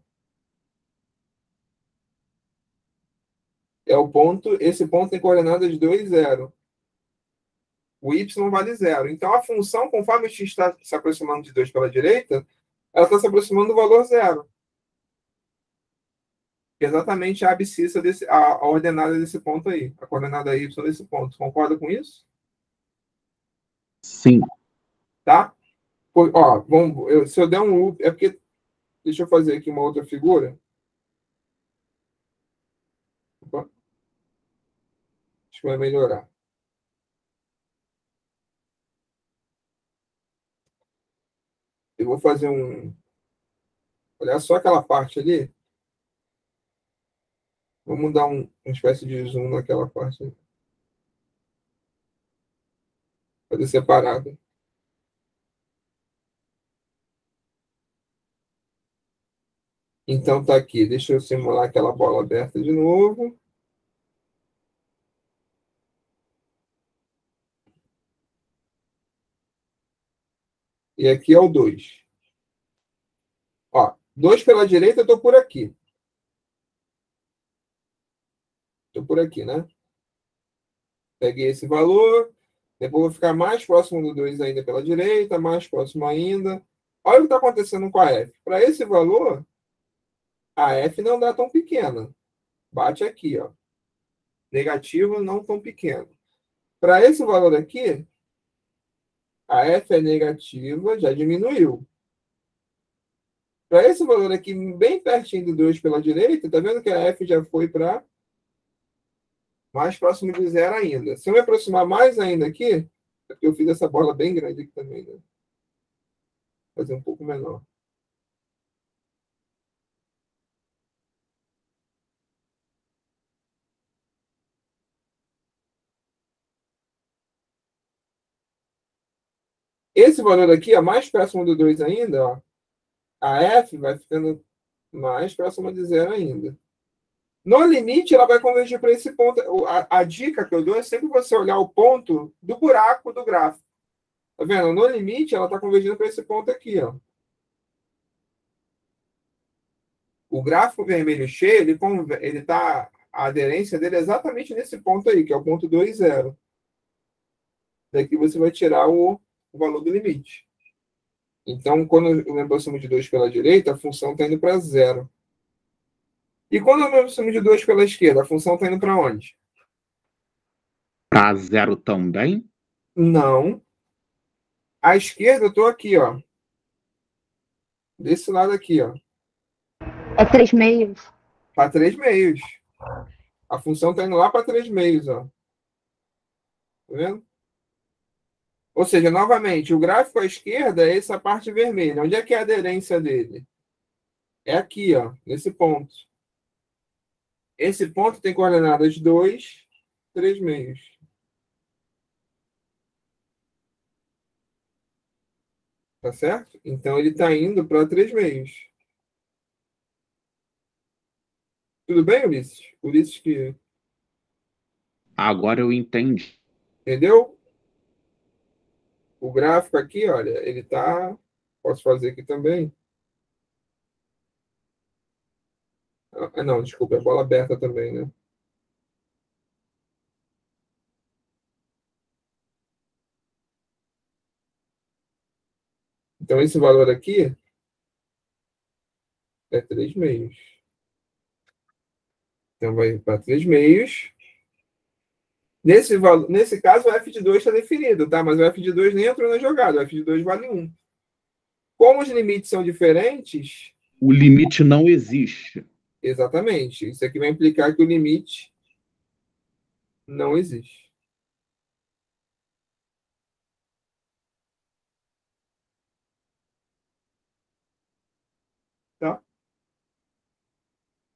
Esse ponto tem coordenadas 2, 0. O y vale 0. Então, a função, conforme o x está se aproximando de 2 pela direita, ela está se aproximando do valor 0. Exatamente a abscissa, a ordenada desse ponto aí. A coordenada y desse ponto. Concorda com isso? Sim. Tá? Ó, se eu der um loop... É porque... Deixa eu fazer aqui uma outra figura. Opa. Acho que vai melhorar. Eu vou fazer um... Olha só aquela parte ali. Vamos dar uma espécie de zoom naquela parte ali. Fazer separado. Então tá aqui. Deixa eu simular aquela bola aberta de novo. E aqui é o 2. Ó, 2 pela direita, eu estou por aqui. Estou por aqui, né? Peguei esse valor. Depois vou ficar mais próximo do 2 ainda pela direita, mais próximo ainda. Olha o que está acontecendo com a f. Para esse valor, a f não dá tão pequena. Bate aqui, ó. Negativo não tão pequeno. Para esse valor aqui, a f é negativa, já diminuiu. Para esse valor aqui, bem pertinho do 2 pela direita, tá vendo que a f já foi para mais próximo de 0 ainda. Se eu me aproximar mais ainda aqui, porque eu fiz essa bola bem grande aqui também, né? Vou fazer um pouco menor. Esse valor aqui é mais próximo do 2 ainda, ó. A f vai ficando mais próxima de 0 ainda. No limite, ela vai convergir para esse ponto. A dica que eu dou é sempre você olhar o ponto do buraco do gráfico. Tá vendo? No limite, ela está convergindo para esse ponto aqui, ó. O gráfico vermelho cheio, ele tá, a aderência dele é exatamente nesse ponto aí, que é o ponto 2, 0. Daqui você vai tirar o valor do limite. Então, quando eu me aproximo de 2 pela direita, a função está indo para 0. E quando eu me aproximo de 2 pela esquerda, a função está indo para onde? Para 0 também? Não. À esquerda, eu estou aqui, ó. Desse lado aqui, ó. É 3 meios. Para 3 meios. A função está indo lá para 3 meios, ó. Tá vendo? Ou seja, novamente, o gráfico à esquerda é essa parte vermelha. Onde é que é a aderência dele? É aqui, ó, nesse ponto. Esse ponto tem coordenadas 2, 3 meios. Tá certo? Então, ele está indo para 3 meios. Tudo bem, Ulisses? Ulisses que... Agora eu entendi. Entendeu? O gráfico aqui, olha, ele tá... Posso fazer aqui também. Ah, não, desculpa, é bola aberta também, né? Então, esse valor aqui é 3 meios. Então, vai para 3 meios. Nesse caso, o f de 2 está definido, tá? Mas o f de 2 nem entrou na jogada. O f de 2 vale 1. Como os limites são diferentes... O limite não existe. Exatamente. Isso aqui vai implicar que o limite não existe. Tá?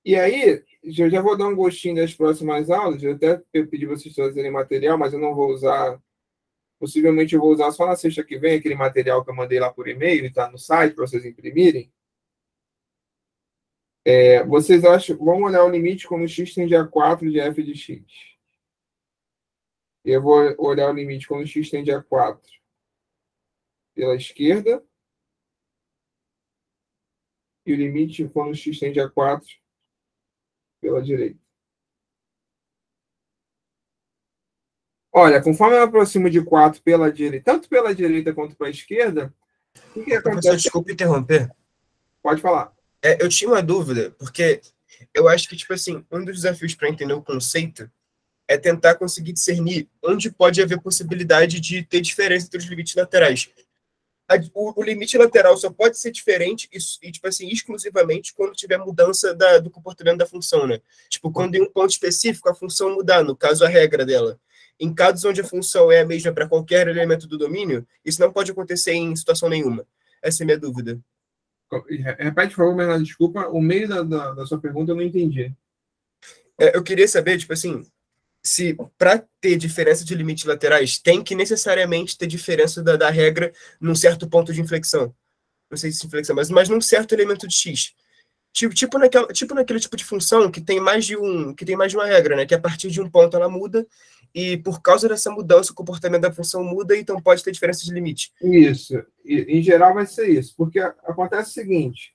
E aí, eu já vou dar um gostinho das próximas aulas. Eu pedi vocês trazerem material, mas eu não vou usar. Possivelmente eu vou usar só na sexta que vem, aquele material que eu mandei lá por e-mail, está no site para vocês imprimirem. Vocês acham. Vamos olhar o limite quando x tende a 4 de f de x. Eu vou olhar o limite quando x tende a 4 pela esquerda. E o limite quando x tende a 4 pela direita. Olha, conforme eu aproximo de 4 pela direita, tanto pela direita quanto pela esquerda, o que Professor, acontece? desculpa interromper. Pode falar. Eu tinha uma dúvida, porque eu acho que, tipo assim, um dos desafios para entender o conceito é tentar conseguir discernir onde pode haver possibilidade de ter diferença entre os limites laterais. O limite lateral só pode ser diferente e, tipo assim, exclusivamente quando tiver mudança do comportamento da função, né? Tipo, quando em um ponto específico a função mudar, no caso a regra dela. Em casos onde a função é a mesma para qualquer elemento do domínio, isso não pode acontecer em situação nenhuma. Essa é a minha dúvida. Repete, por favor, Bernardo, desculpa. O meio da sua pergunta eu não entendi. Eu queria saber, tipo assim, se para ter diferença de limites laterais, tem que necessariamente ter diferença da regra num certo ponto de inflexão. Não sei se inflexão, mas num certo elemento de x. Tipo naquele tipo de função que tem mais de uma regra, né? Que a partir de um ponto ela muda, e por causa dessa mudança, o comportamento da função muda, então pode ter diferença de limite. Isso. Em geral vai ser isso. Porque acontece o seguinte: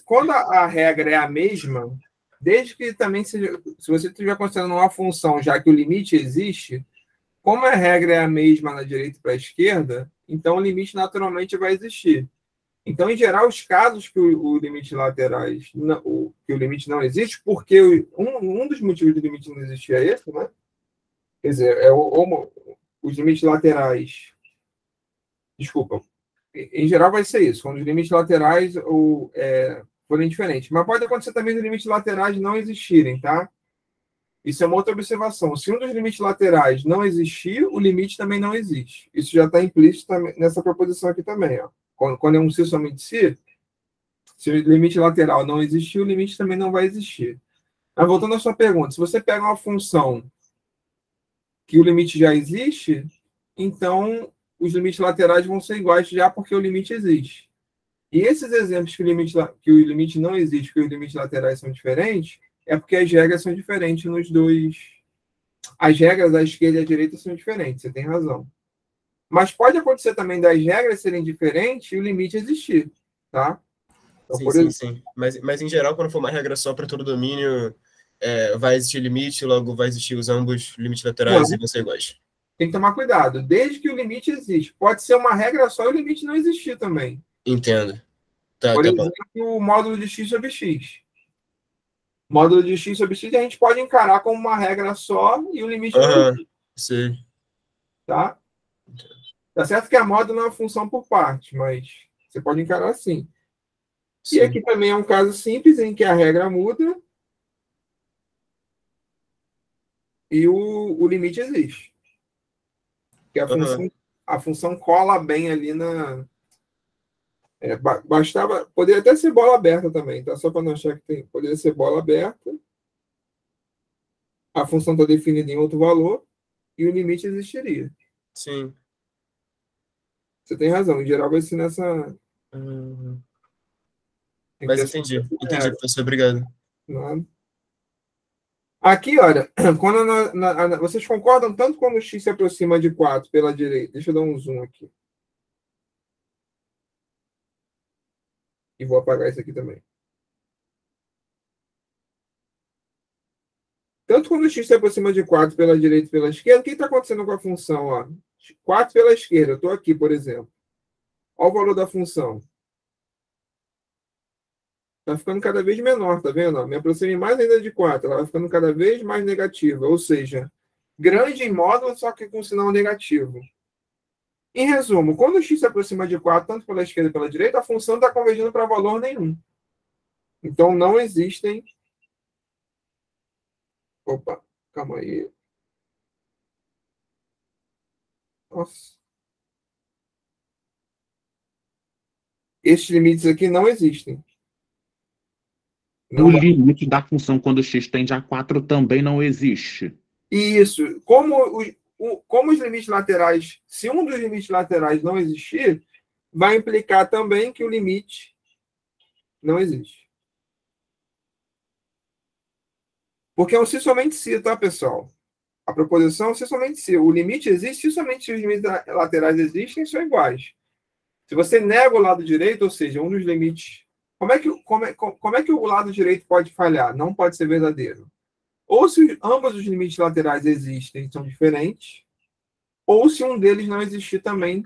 quando a regra é a mesma, desde que também seja, se você estiver considerando uma função, já que o limite existe, como a regra é a mesma na direita e para a esquerda, então o limite naturalmente vai existir. Então, em geral, os casos que o limite laterais, que o limite não existe, porque um dos motivos do limite não existir é esse, né? Quer dizer, os limites laterais. Desculpa. Em geral, vai ser isso, quando os limites laterais forem diferentes. Mas pode acontecer também os limites laterais não existirem, tá? Isso é uma outra observação. Se um dos limites laterais não existir, o limite também não existe. Isso já está implícito nessa proposição aqui também, ó. Quando é um si somente si, se o limite lateral não existir, o limite também não vai existir. Mas voltando à sua pergunta, se você pega uma função que o limite já existe, então os limites laterais vão ser iguais já porque o limite existe. E esses exemplos que o limite não existe, que os limites laterais são diferentes, é porque as regras são diferentes nos dois. As regras da esquerda e da direita são diferentes, você tem razão. Mas pode acontecer também das regras serem diferentes e o limite existir, tá? Então, sim. Mas em geral, quando for uma regra só para todo domínio, vai existir limite, logo vai existir os ambos limites laterais e vão ser iguais. Tem que tomar cuidado. Desde que o limite existe. Pode ser uma regra só e o limite não existir também. Entendo. Tá, Por tá exemplo, bom. o módulo de x sobre x. O módulo de x sobre x a gente pode encarar como uma regra só e o limite não existe. Sim. Tá? Tá certo que a módulo é uma função por parte, mas você pode encarar assim. Sim. E aqui também é um caso simples em que a regra muda e o limite existe. Porque a função cola bem ali na... bastava... Poderia até ser bola aberta também, tá? Só para não achar que tem... Poderia ser bola aberta. A função está definida em outro valor e o limite existiria. Sim. Você tem razão. Em geral vai ser nessa... Mas entendi, professor, obrigado. Nada. Aqui, olha, quando vocês concordam tanto quando o x se aproxima de 4 pela direita. Deixa eu dar um zoom aqui. E vou apagar isso aqui também. Tanto quando o x se aproxima de 4 pela direita e pela esquerda, o que está acontecendo com a função? Ó? 4 pela esquerda, eu estou aqui, por exemplo. Olha o valor da função. Está ficando cada vez menor, tá vendo? Me aproximei mais ainda de 4, ela vai ficando cada vez mais negativa, ou seja, grande em módulo, só que com sinal negativo. Em resumo, quando o x se aproxima de 4, tanto pela esquerda quanto pela direita, a função está convergindo para valor nenhum. Então, não existem... Opa, calma aí. Nossa. Esses limites aqui não existem. O limite da função quando x tende a 4 também não existe. Isso. Como os limites laterais, se um dos limites laterais não existir, vai implicar também que o limite não existe. Porque é um se somente se, tá, pessoal? A proposição é um se somente se. O limite existe se somente se os limites laterais existem, são iguais. Se você nega o lado direito, ou seja, um dos limites... Como é que o lado direito pode falhar? Não pode ser verdadeiro. Ou se ambos os limites laterais existem e são diferentes, ou se um deles não existir também,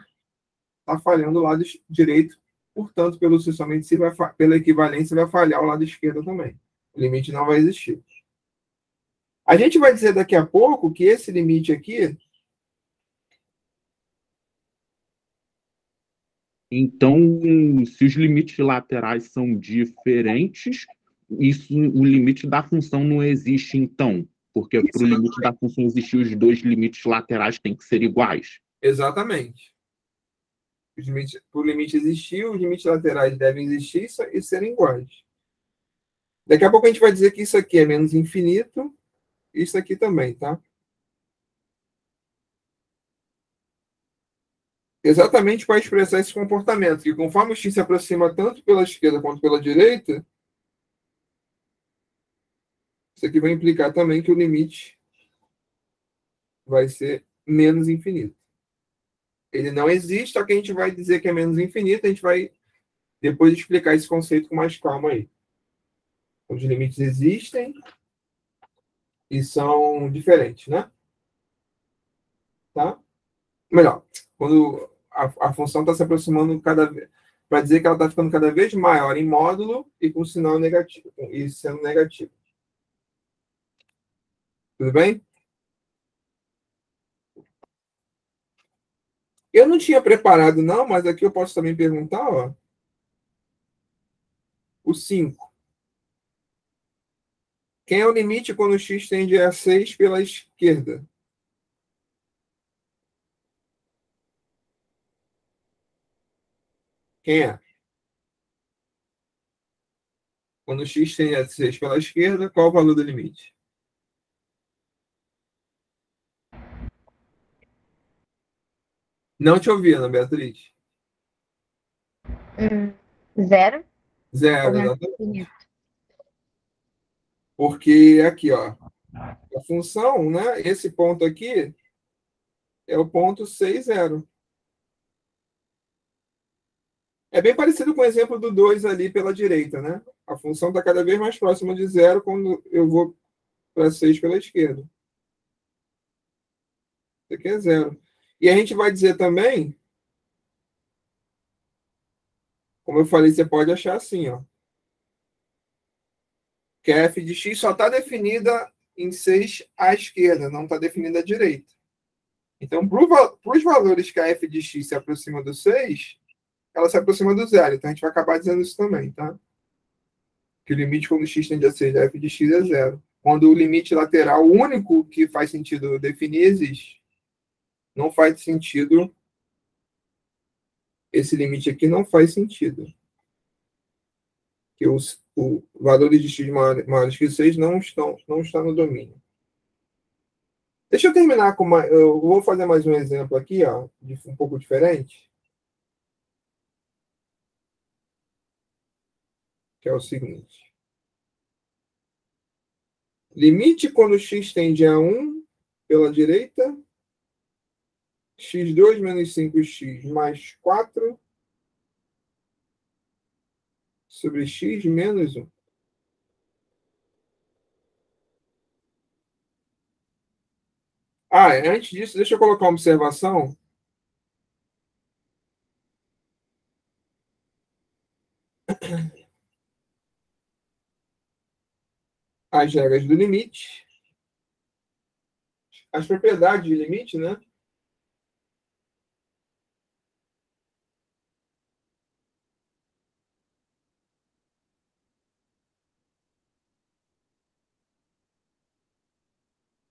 está falhando o lado direito, portanto, pelo somente se pela equivalência, vai falhar o lado esquerdo também. O limite não vai existir. A gente vai dizer daqui a pouco que esse limite aqui... Então, se os limites laterais são diferentes, o limite da função não existe, então. Porque para o limite da função existir, os dois limites laterais têm que ser iguais. Exatamente. Para o limite existir, os limites laterais devem existir e serem iguais. Daqui a pouco a gente vai dizer que isso aqui é menos infinito, isso aqui também, tá? Exatamente para expressar esse comportamento, que conforme o x se aproxima tanto pela esquerda quanto pela direita, isso aqui vai implicar também que o limite vai ser menos infinito. Ele não existe, só que a gente vai dizer que é menos infinito, a gente vai depois explicar esse conceito com mais calma aí. Os limites existem e são diferentes, né? Tá? Melhor, quando a função está se aproximando cada vez, para dizer que ela está ficando cada vez maior em módulo e com sinal negativo, e sendo negativo. Tudo bem? Eu não tinha preparado, não, mas aqui eu posso também perguntar, ó. O 5. Quem é o limite quando o x tende a 6 pela esquerda? Quem é? Quando o x tende a 6 pela esquerda, qual o valor do limite? Não te ouvi, Ana Beatriz. 0. Zero, exatamente. Porque aqui, ó, a função, né? Esse ponto aqui é o ponto 6, 0. É bem parecido com o exemplo do 2 ali pela direita, né? A função está cada vez mais próxima de 0 quando eu vou para 6 pela esquerda. Isso aqui é 0. E a gente vai dizer também, como eu falei, você pode achar assim, ó, que a f de x só está definida em 6 à esquerda, não está definida à direita. Então, para os valores que a f de x se aproxima do 6, ela se aproxima do 0. Então, a gente vai acabar dizendo isso também, tá? Que o limite quando x tende a 6 da f de x é 0. Quando o limite lateral único que faz sentido definir existe. Não faz sentido. Esse limite aqui não faz sentido. Que o valores de x maiores que 6 não está no domínio. Deixa eu terminar com uma. Eu vou fazer mais um exemplo aqui, ó, um pouco diferente. Que é o seguinte. Limite quando x tende a 1 pela direita. x2 menos 5x mais 4 sobre x menos 1. Antes disso, deixa eu colocar uma observação. As regras do limite. As propriedades de limite, né?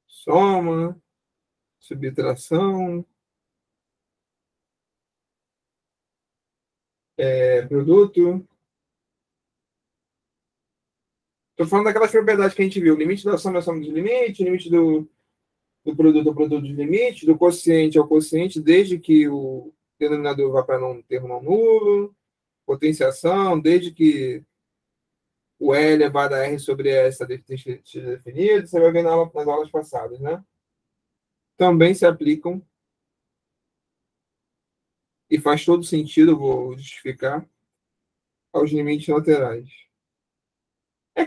Soma, subtração, produto. Estou falando daquelas propriedades que a gente viu. Limite da soma é a soma de limite, limite do produto ao produto de limite, do quociente ao quociente, desde que o denominador vá para um termo não nulo, potenciação, desde que o E elevado a R sobre S está definido, você vai ver nas aulas passadas, né? Também se aplicam, e faz todo sentido, vou justificar, aos limites laterais.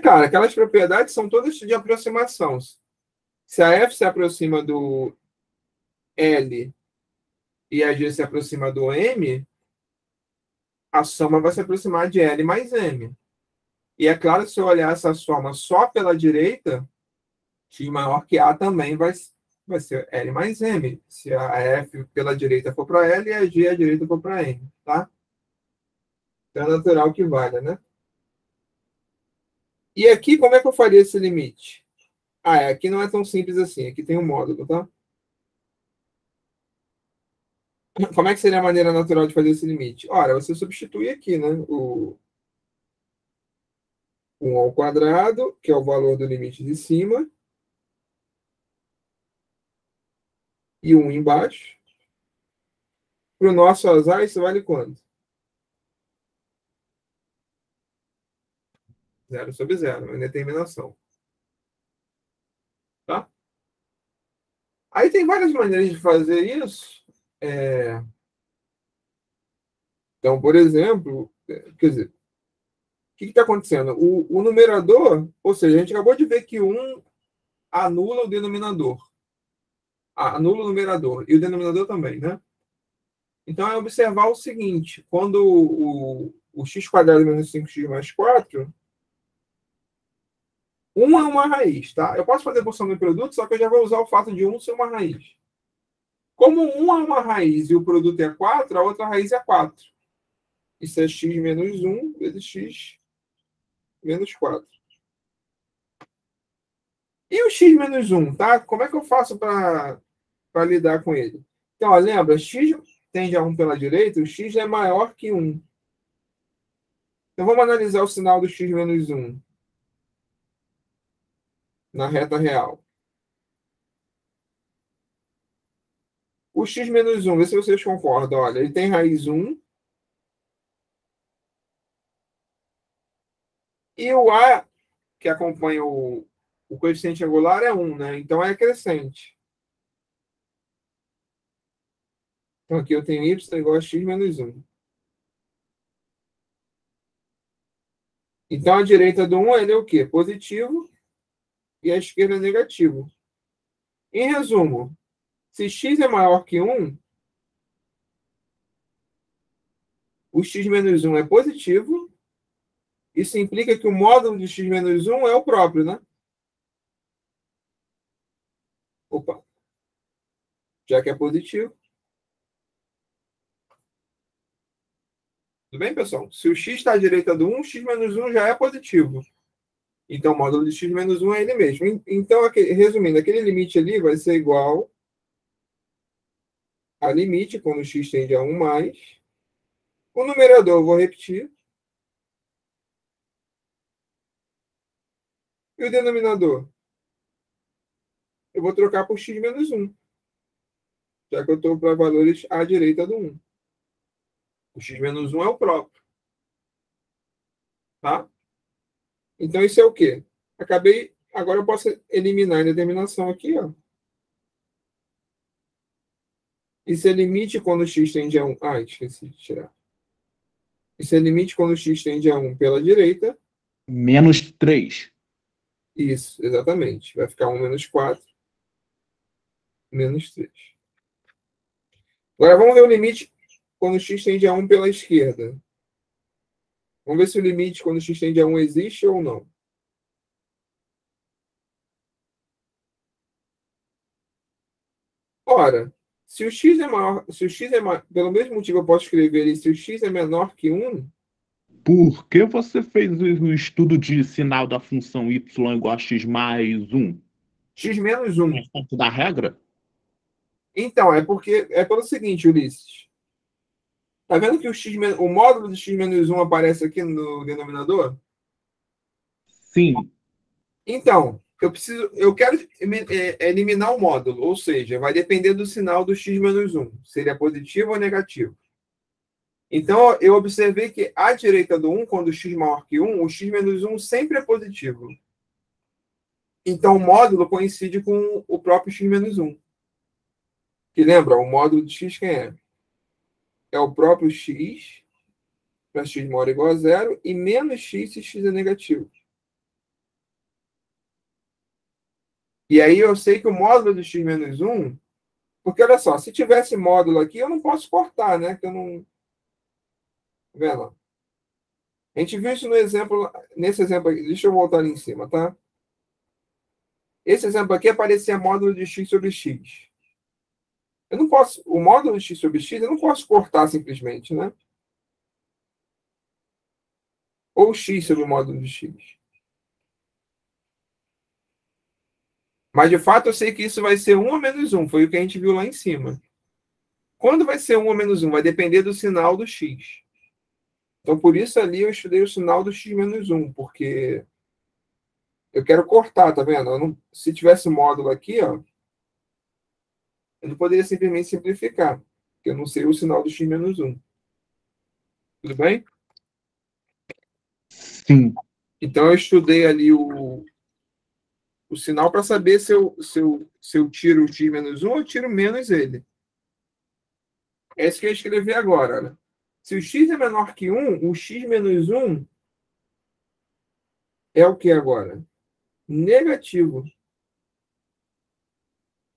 Claro, aquelas propriedades são todas de aproximação. Se a F se aproxima do L e a G se aproxima do M, a soma vai se aproximar de L mais M. E é claro, se eu olhar essa soma só pela direita, x maior que A também vai ser L mais M. Se a F pela direita for para L e a G à direita for para M, tá? Então é natural que valha, né? E aqui, como é que eu faria esse limite? Aqui não é tão simples assim. Aqui tem um módulo, tá? Como é que seria a maneira natural de fazer esse limite? Ora, você substitui aqui, né? O 1 ao quadrado, que é o valor do limite de cima, e 1 embaixo. Para o nosso azar, isso vale quanto? 0 sobre 0, uma determinação. Tá? Aí tem várias maneiras de fazer isso. Então, por exemplo, quer dizer, o que está acontecendo? O numerador, ou seja, a gente acabou de ver que 1 anula o denominador. Anula o numerador. E o denominador também, né? Então, é observar o seguinte. Quando o x quadrado menos 5x mais 4, 1 é uma raiz, tá? Eu posso fazer função do produto, só que eu já vou usar o fato de 1 ser uma raiz. Como 1 é uma raiz e o produto é 4, a outra raiz é 4. Isso é x menos 1 vezes x menos 4. E o x menos 1, tá? Como é que eu faço para lidar com ele? Então, ó, lembra, x tende a 1 pela direita, o x é maior que 1. Então, vamos analisar o sinal do x menos 1 na reta real. O x menos 1, vê se vocês concordam. Olha, ele tem raiz 1. E o A, que acompanha o coeficiente angular, é 1, né? Então, é crescente. Então, aqui eu tenho y igual a x menos 1. Então, a direita do 1 ele é o quê? Positivo. E a esquerda é negativo. Em resumo, se x é maior que 1, o x menos 1 é positivo. Isso implica que o módulo de x menos 1 é o próprio, né? Opa. Já que é positivo. Tudo bem, pessoal? Se o x está à direita do 1, x menos 1 já é positivo. Então, o módulo de x menos 1 é ele mesmo. Então, resumindo, aquele limite ali vai ser igual a limite, quando x tende a 1 mais. O numerador, eu vou repetir. E o denominador? Eu vou trocar por x menos 1. Já que eu estou para valores à direita do 1. O x menos 1 é o próprio. Tá? Então, isso é o quê? Agora eu posso eliminar a determinação aqui, ó. Isso é limite quando x tende a 1. Ah, esqueci de tirar. Isso é limite quando x tende a 1 pela direita. Menos 3. Isso, exatamente. Vai ficar 1 menos 4. Menos 3. Agora vamos ver o limite quando x tende a 1 pela esquerda. Vamos ver se o limite quando x tende a 1 existe ou não. Ora, se o x é maior, pelo mesmo motivo eu posso escrever ali, se o x é menor que 1, Por que você fez o estudo de sinal da função y igual a x mais 1? x menos 1. Faz parte da regra? Então, é pelo seguinte, Ulisses. Tá vendo que o módulo de x menos 1 aparece aqui no denominador? Sim. Então, eu quero eliminar o módulo, ou seja, vai depender do sinal do x menos 1. Seria positivo ou negativo. Então, eu observei que à direita do 1, quando o x maior que 1, o x menos 1 sempre é positivo. Então, o módulo coincide com o próprio x menos 1. Que lembra, o módulo de x quem é? É o próprio x, para x maior ou igual a 0, e menos x se x é negativo. E aí eu sei que o módulo de x menos 1, porque olha só, se tivesse módulo aqui, eu não posso cortar, né? Que eu não... Tá vendo? A gente viu isso nesse exemplo aqui. Deixa eu voltar ali em cima, tá? Esse exemplo aqui aparecia módulo de x sobre x. Eu não posso, o módulo de x sobre x, eu não posso cortar simplesmente, né? Ou x sobre o módulo de x. Mas, de fato, eu sei que isso vai ser 1 ou menos 1. Foi o que a gente viu lá em cima. Quando vai ser 1 ou menos 1? Vai depender do sinal do x. Então, por isso ali eu estudei o sinal do x menos 1, porque eu quero cortar, tá vendo? Se tivesse módulo aqui, ó, eu não poderia simplesmente simplificar, porque eu não sei o sinal do x menos 1. Tudo bem? Sim. Então, eu estudei ali o sinal para saber se eu tiro o x menos 1 ou eu tiro menos ele. É isso que eu escrevi agora. Olha. Se o x é menor que 1, o x menos 1 é o que agora? Negativo.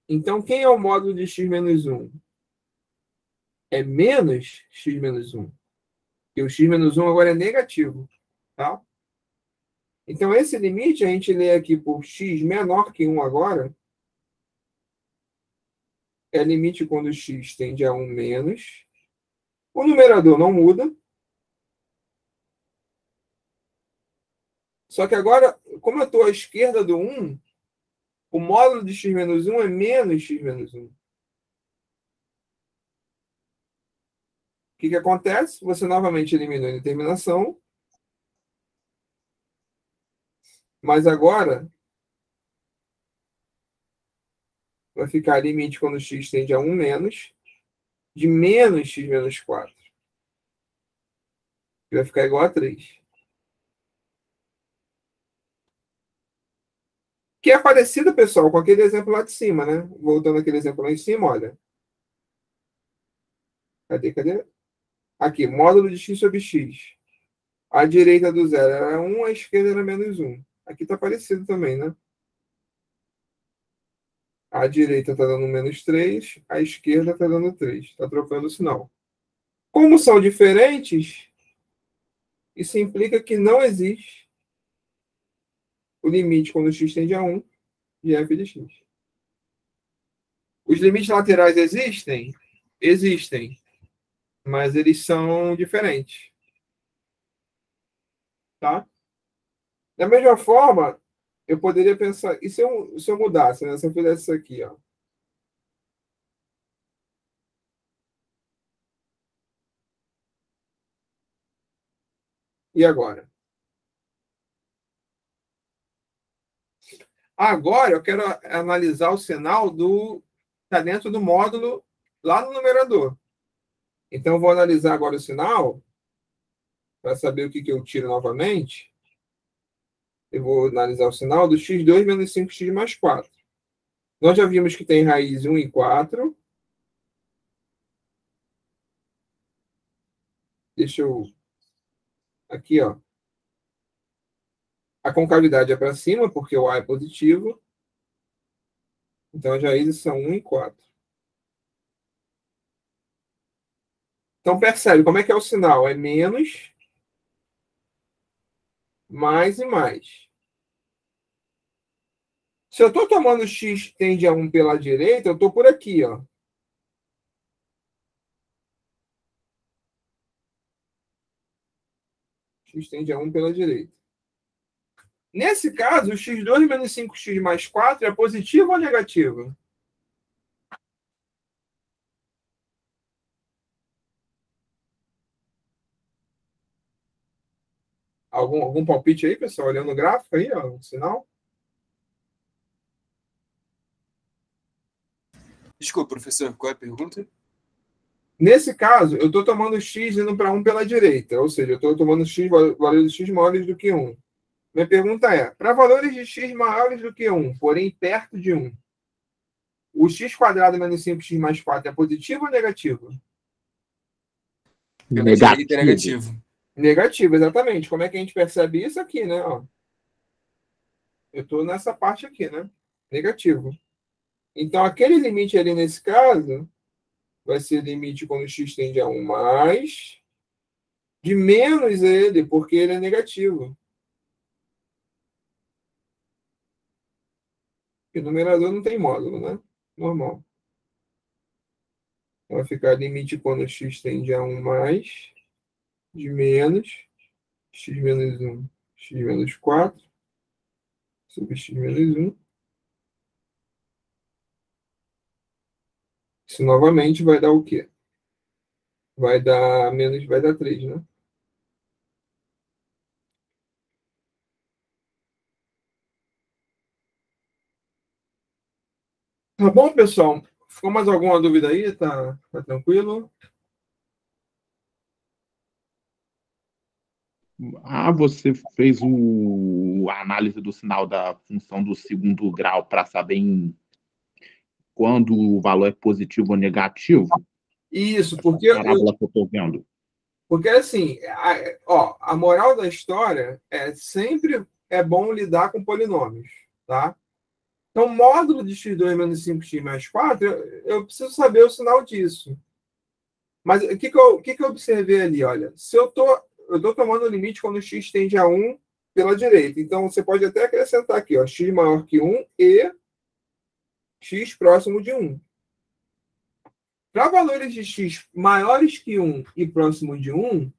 Então, quem é o módulo de x menos 1? É menos x menos 1. E o x menos 1 agora é negativo. Tá? Então, esse limite a gente lê aqui por x menor que 1 agora. É limite quando x tende a 1 menos. O numerador não muda. Só que agora, como eu estou à esquerda do 1, o módulo de x menos 1 é menos x menos 1. O que acontece? Você novamente elimina a determinação. Mas agora vai ficar limite quando x tende a 1 menos, de menos x menos 4. Que vai ficar igual a 3. Que é parecido, pessoal, com aquele exemplo lá de cima, né? Voltando aquele exemplo lá em cima, olha. Cadê? Aqui, módulo de x sobre x. A direita do zero era 1, a esquerda era menos 1. Aqui está parecido também, né? A direita está dando menos 3, a esquerda está dando 3. Está trocando o sinal. Como são diferentes, isso implica que não existe o limite quando x tende a 1 de f de x. Os limites laterais existem? Existem. Mas eles são diferentes. Tá? Da mesma forma, eu poderia pensar, e se eu mudasse, né? Se eu fizesse isso aqui, ó. E agora? Agora eu quero analisar o sinal está dentro do módulo lá no numerador. Então, eu vou analisar agora o sinal para saber o que eu tiro novamente. Eu vou analisar o sinal do x2 menos 5x mais 4. Nós já vimos que tem raiz 1 e 4. Deixa eu... Aqui, ó. A concavidade é para cima, porque o A é positivo. Então, as raízes são 1 e 4. Então, percebe como é que é o sinal? É menos, mais e mais. Se eu estou tomando x que tende a 1 pela direita, eu estou por aqui, ó. X tende a 1 pela direita. Nesse caso, o x2 menos 5x mais 4 é positivo ou negativo? Algum palpite aí, pessoal? Olhando o gráfico aí, ó, o sinal? Desculpa, professor, qual é a pergunta? Nesse caso, eu estou tomando x indo para 1 pela direita, ou seja, eu estou tomando x, valores de x maiores do que 1. Minha pergunta é, para valores de x maiores do que 1, porém perto de 1, o x quadrado menos 5x mais 4 é positivo ou negativo? Pela direita é negativo. Negativo, exatamente. Como é que a gente percebe isso aqui, né? Ó, eu estou nessa parte aqui, né? Negativo. Então, aquele limite ali nesse caso vai ser limite quando x tende a 1 mais, de menos ele, porque ele é negativo. Porque o numerador não tem módulo, né? Normal. Então, vai ficar limite quando x tende a 1 mais, de menos, x menos 1, x menos 4, sobre x menos 1. Isso novamente vai dar o quê? Vai dar 3, né? Tá bom, pessoal? Ficou mais alguma dúvida aí? Tá tranquilo? Você fez a análise do sinal da função do segundo grau para saber quando o valor é positivo ou negativo? Isso, Essa porque parábola que eu estou vendo. Porque, assim, a moral da história é sempre é bom lidar com polinômios, tá? Então, módulo de x2 menos 5x mais 4, eu preciso saber o sinal disso. Mas o que eu observei ali? Olha, se eu tô tomando o limite quando x tende a 1 pela direita. Então, você pode até acrescentar aqui, ó, x maior que 1 e x próximo de 1. Para valores de x maiores que 1 e próximo de 1,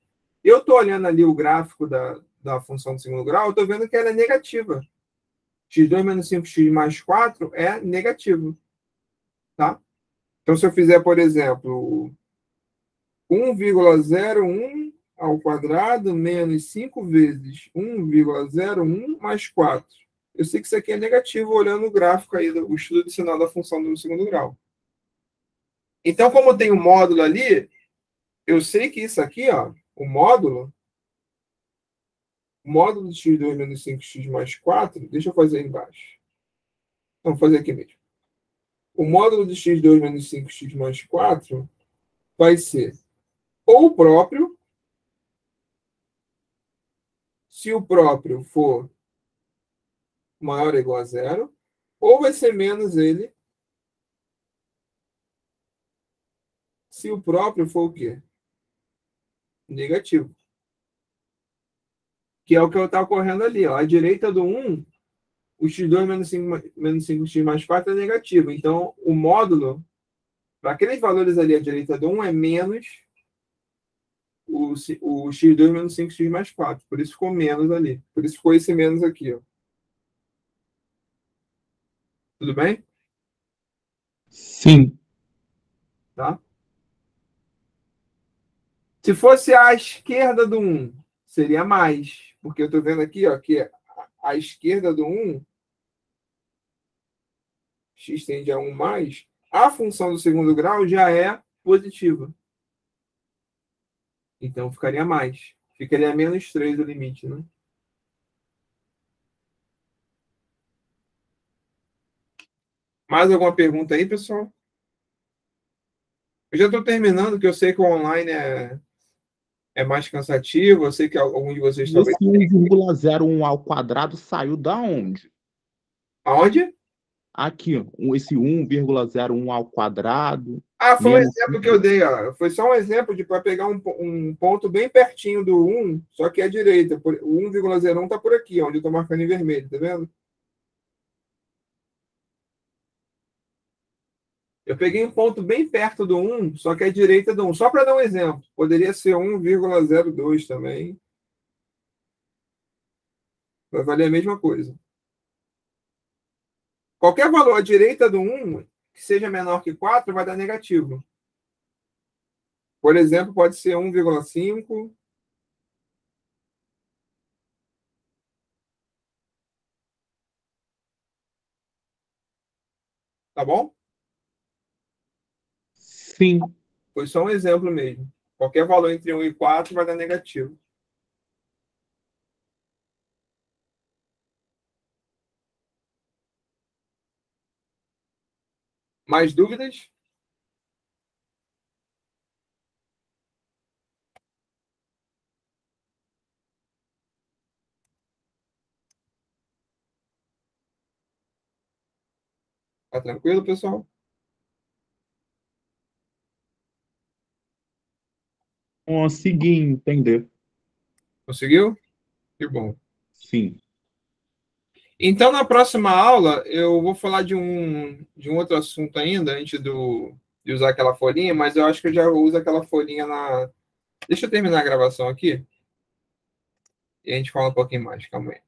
eu estou olhando ali o gráfico da função do segundo grau, eu estou vendo que ela é negativa. x2 menos 5x mais 4 é negativo. Tá? Então, se eu fizer, por exemplo, 1,01 ao quadrado menos 5 vezes 1,01 mais 4. Eu sei que isso aqui é negativo olhando o gráfico aí, o estudo de sinal da função do segundo grau. Então, como tem um módulo ali, eu sei que isso aqui, ó, o módulo de x2 menos 5x mais 4, deixa eu fazer aí embaixo. Vamos fazer aqui mesmo. O módulo de x2 menos 5x mais 4 vai ser ou o próprio, se o próprio for maior ou igual a zero, ou vai ser menos ele, se o próprio for o quê? Negativo. Que é o que está ocorrendo ali. Ó. À direita do 1, o x2 menos 5x mais 4 é negativo. Então, o módulo, para aqueles valores ali à direita do 1, é menos o x2 menos 5x mais 4. Por isso ficou menos ali. Por isso ficou esse menos aqui. Ó. Tudo bem? Sim. Tá? Se fosse à esquerda do 1, seria mais. Porque eu estou vendo aqui ó, que a esquerda do 1, x tende a 1 mais, a função do segundo grau já é positiva. Então ficaria mais. Ficaria menos 3 o limite, né? Mais alguma pergunta aí, pessoal? Eu já estou terminando, que eu sei que o online é mais cansativo. Eu sei que algum de vocês talvez. Esse 1,01 ao quadrado saiu da onde? Aonde? Aqui, esse 1,01 ao quadrado. Foi um menos exemplo que eu dei. Ó. Foi só um exemplo para pegar um ponto bem pertinho do 1, só que é à direita. O 1,01 está por aqui, onde eu estou marcando em vermelho, tá vendo? Eu peguei um ponto bem perto do 1, só que é à direita do 1. Só para dar um exemplo. Poderia ser 1,02 também. Vai valer a mesma coisa. Qualquer valor à direita do 1, que seja menor que 4, vai dar negativo. Por exemplo, pode ser 1,5. Tá bom? Sim. Foi só um exemplo mesmo. Qualquer valor entre 1 e 4 vai dar negativo. Mais dúvidas? Tá tranquilo, pessoal? Consegui entender. Conseguiu? Que bom. Sim. Então, na próxima aula, eu vou falar de um outro assunto ainda, antes de usar aquela folhinha, mas eu acho que eu já uso aquela folhinha na. Deixa eu terminar a gravação aqui. E a gente fala um pouquinho mais. Calma aí.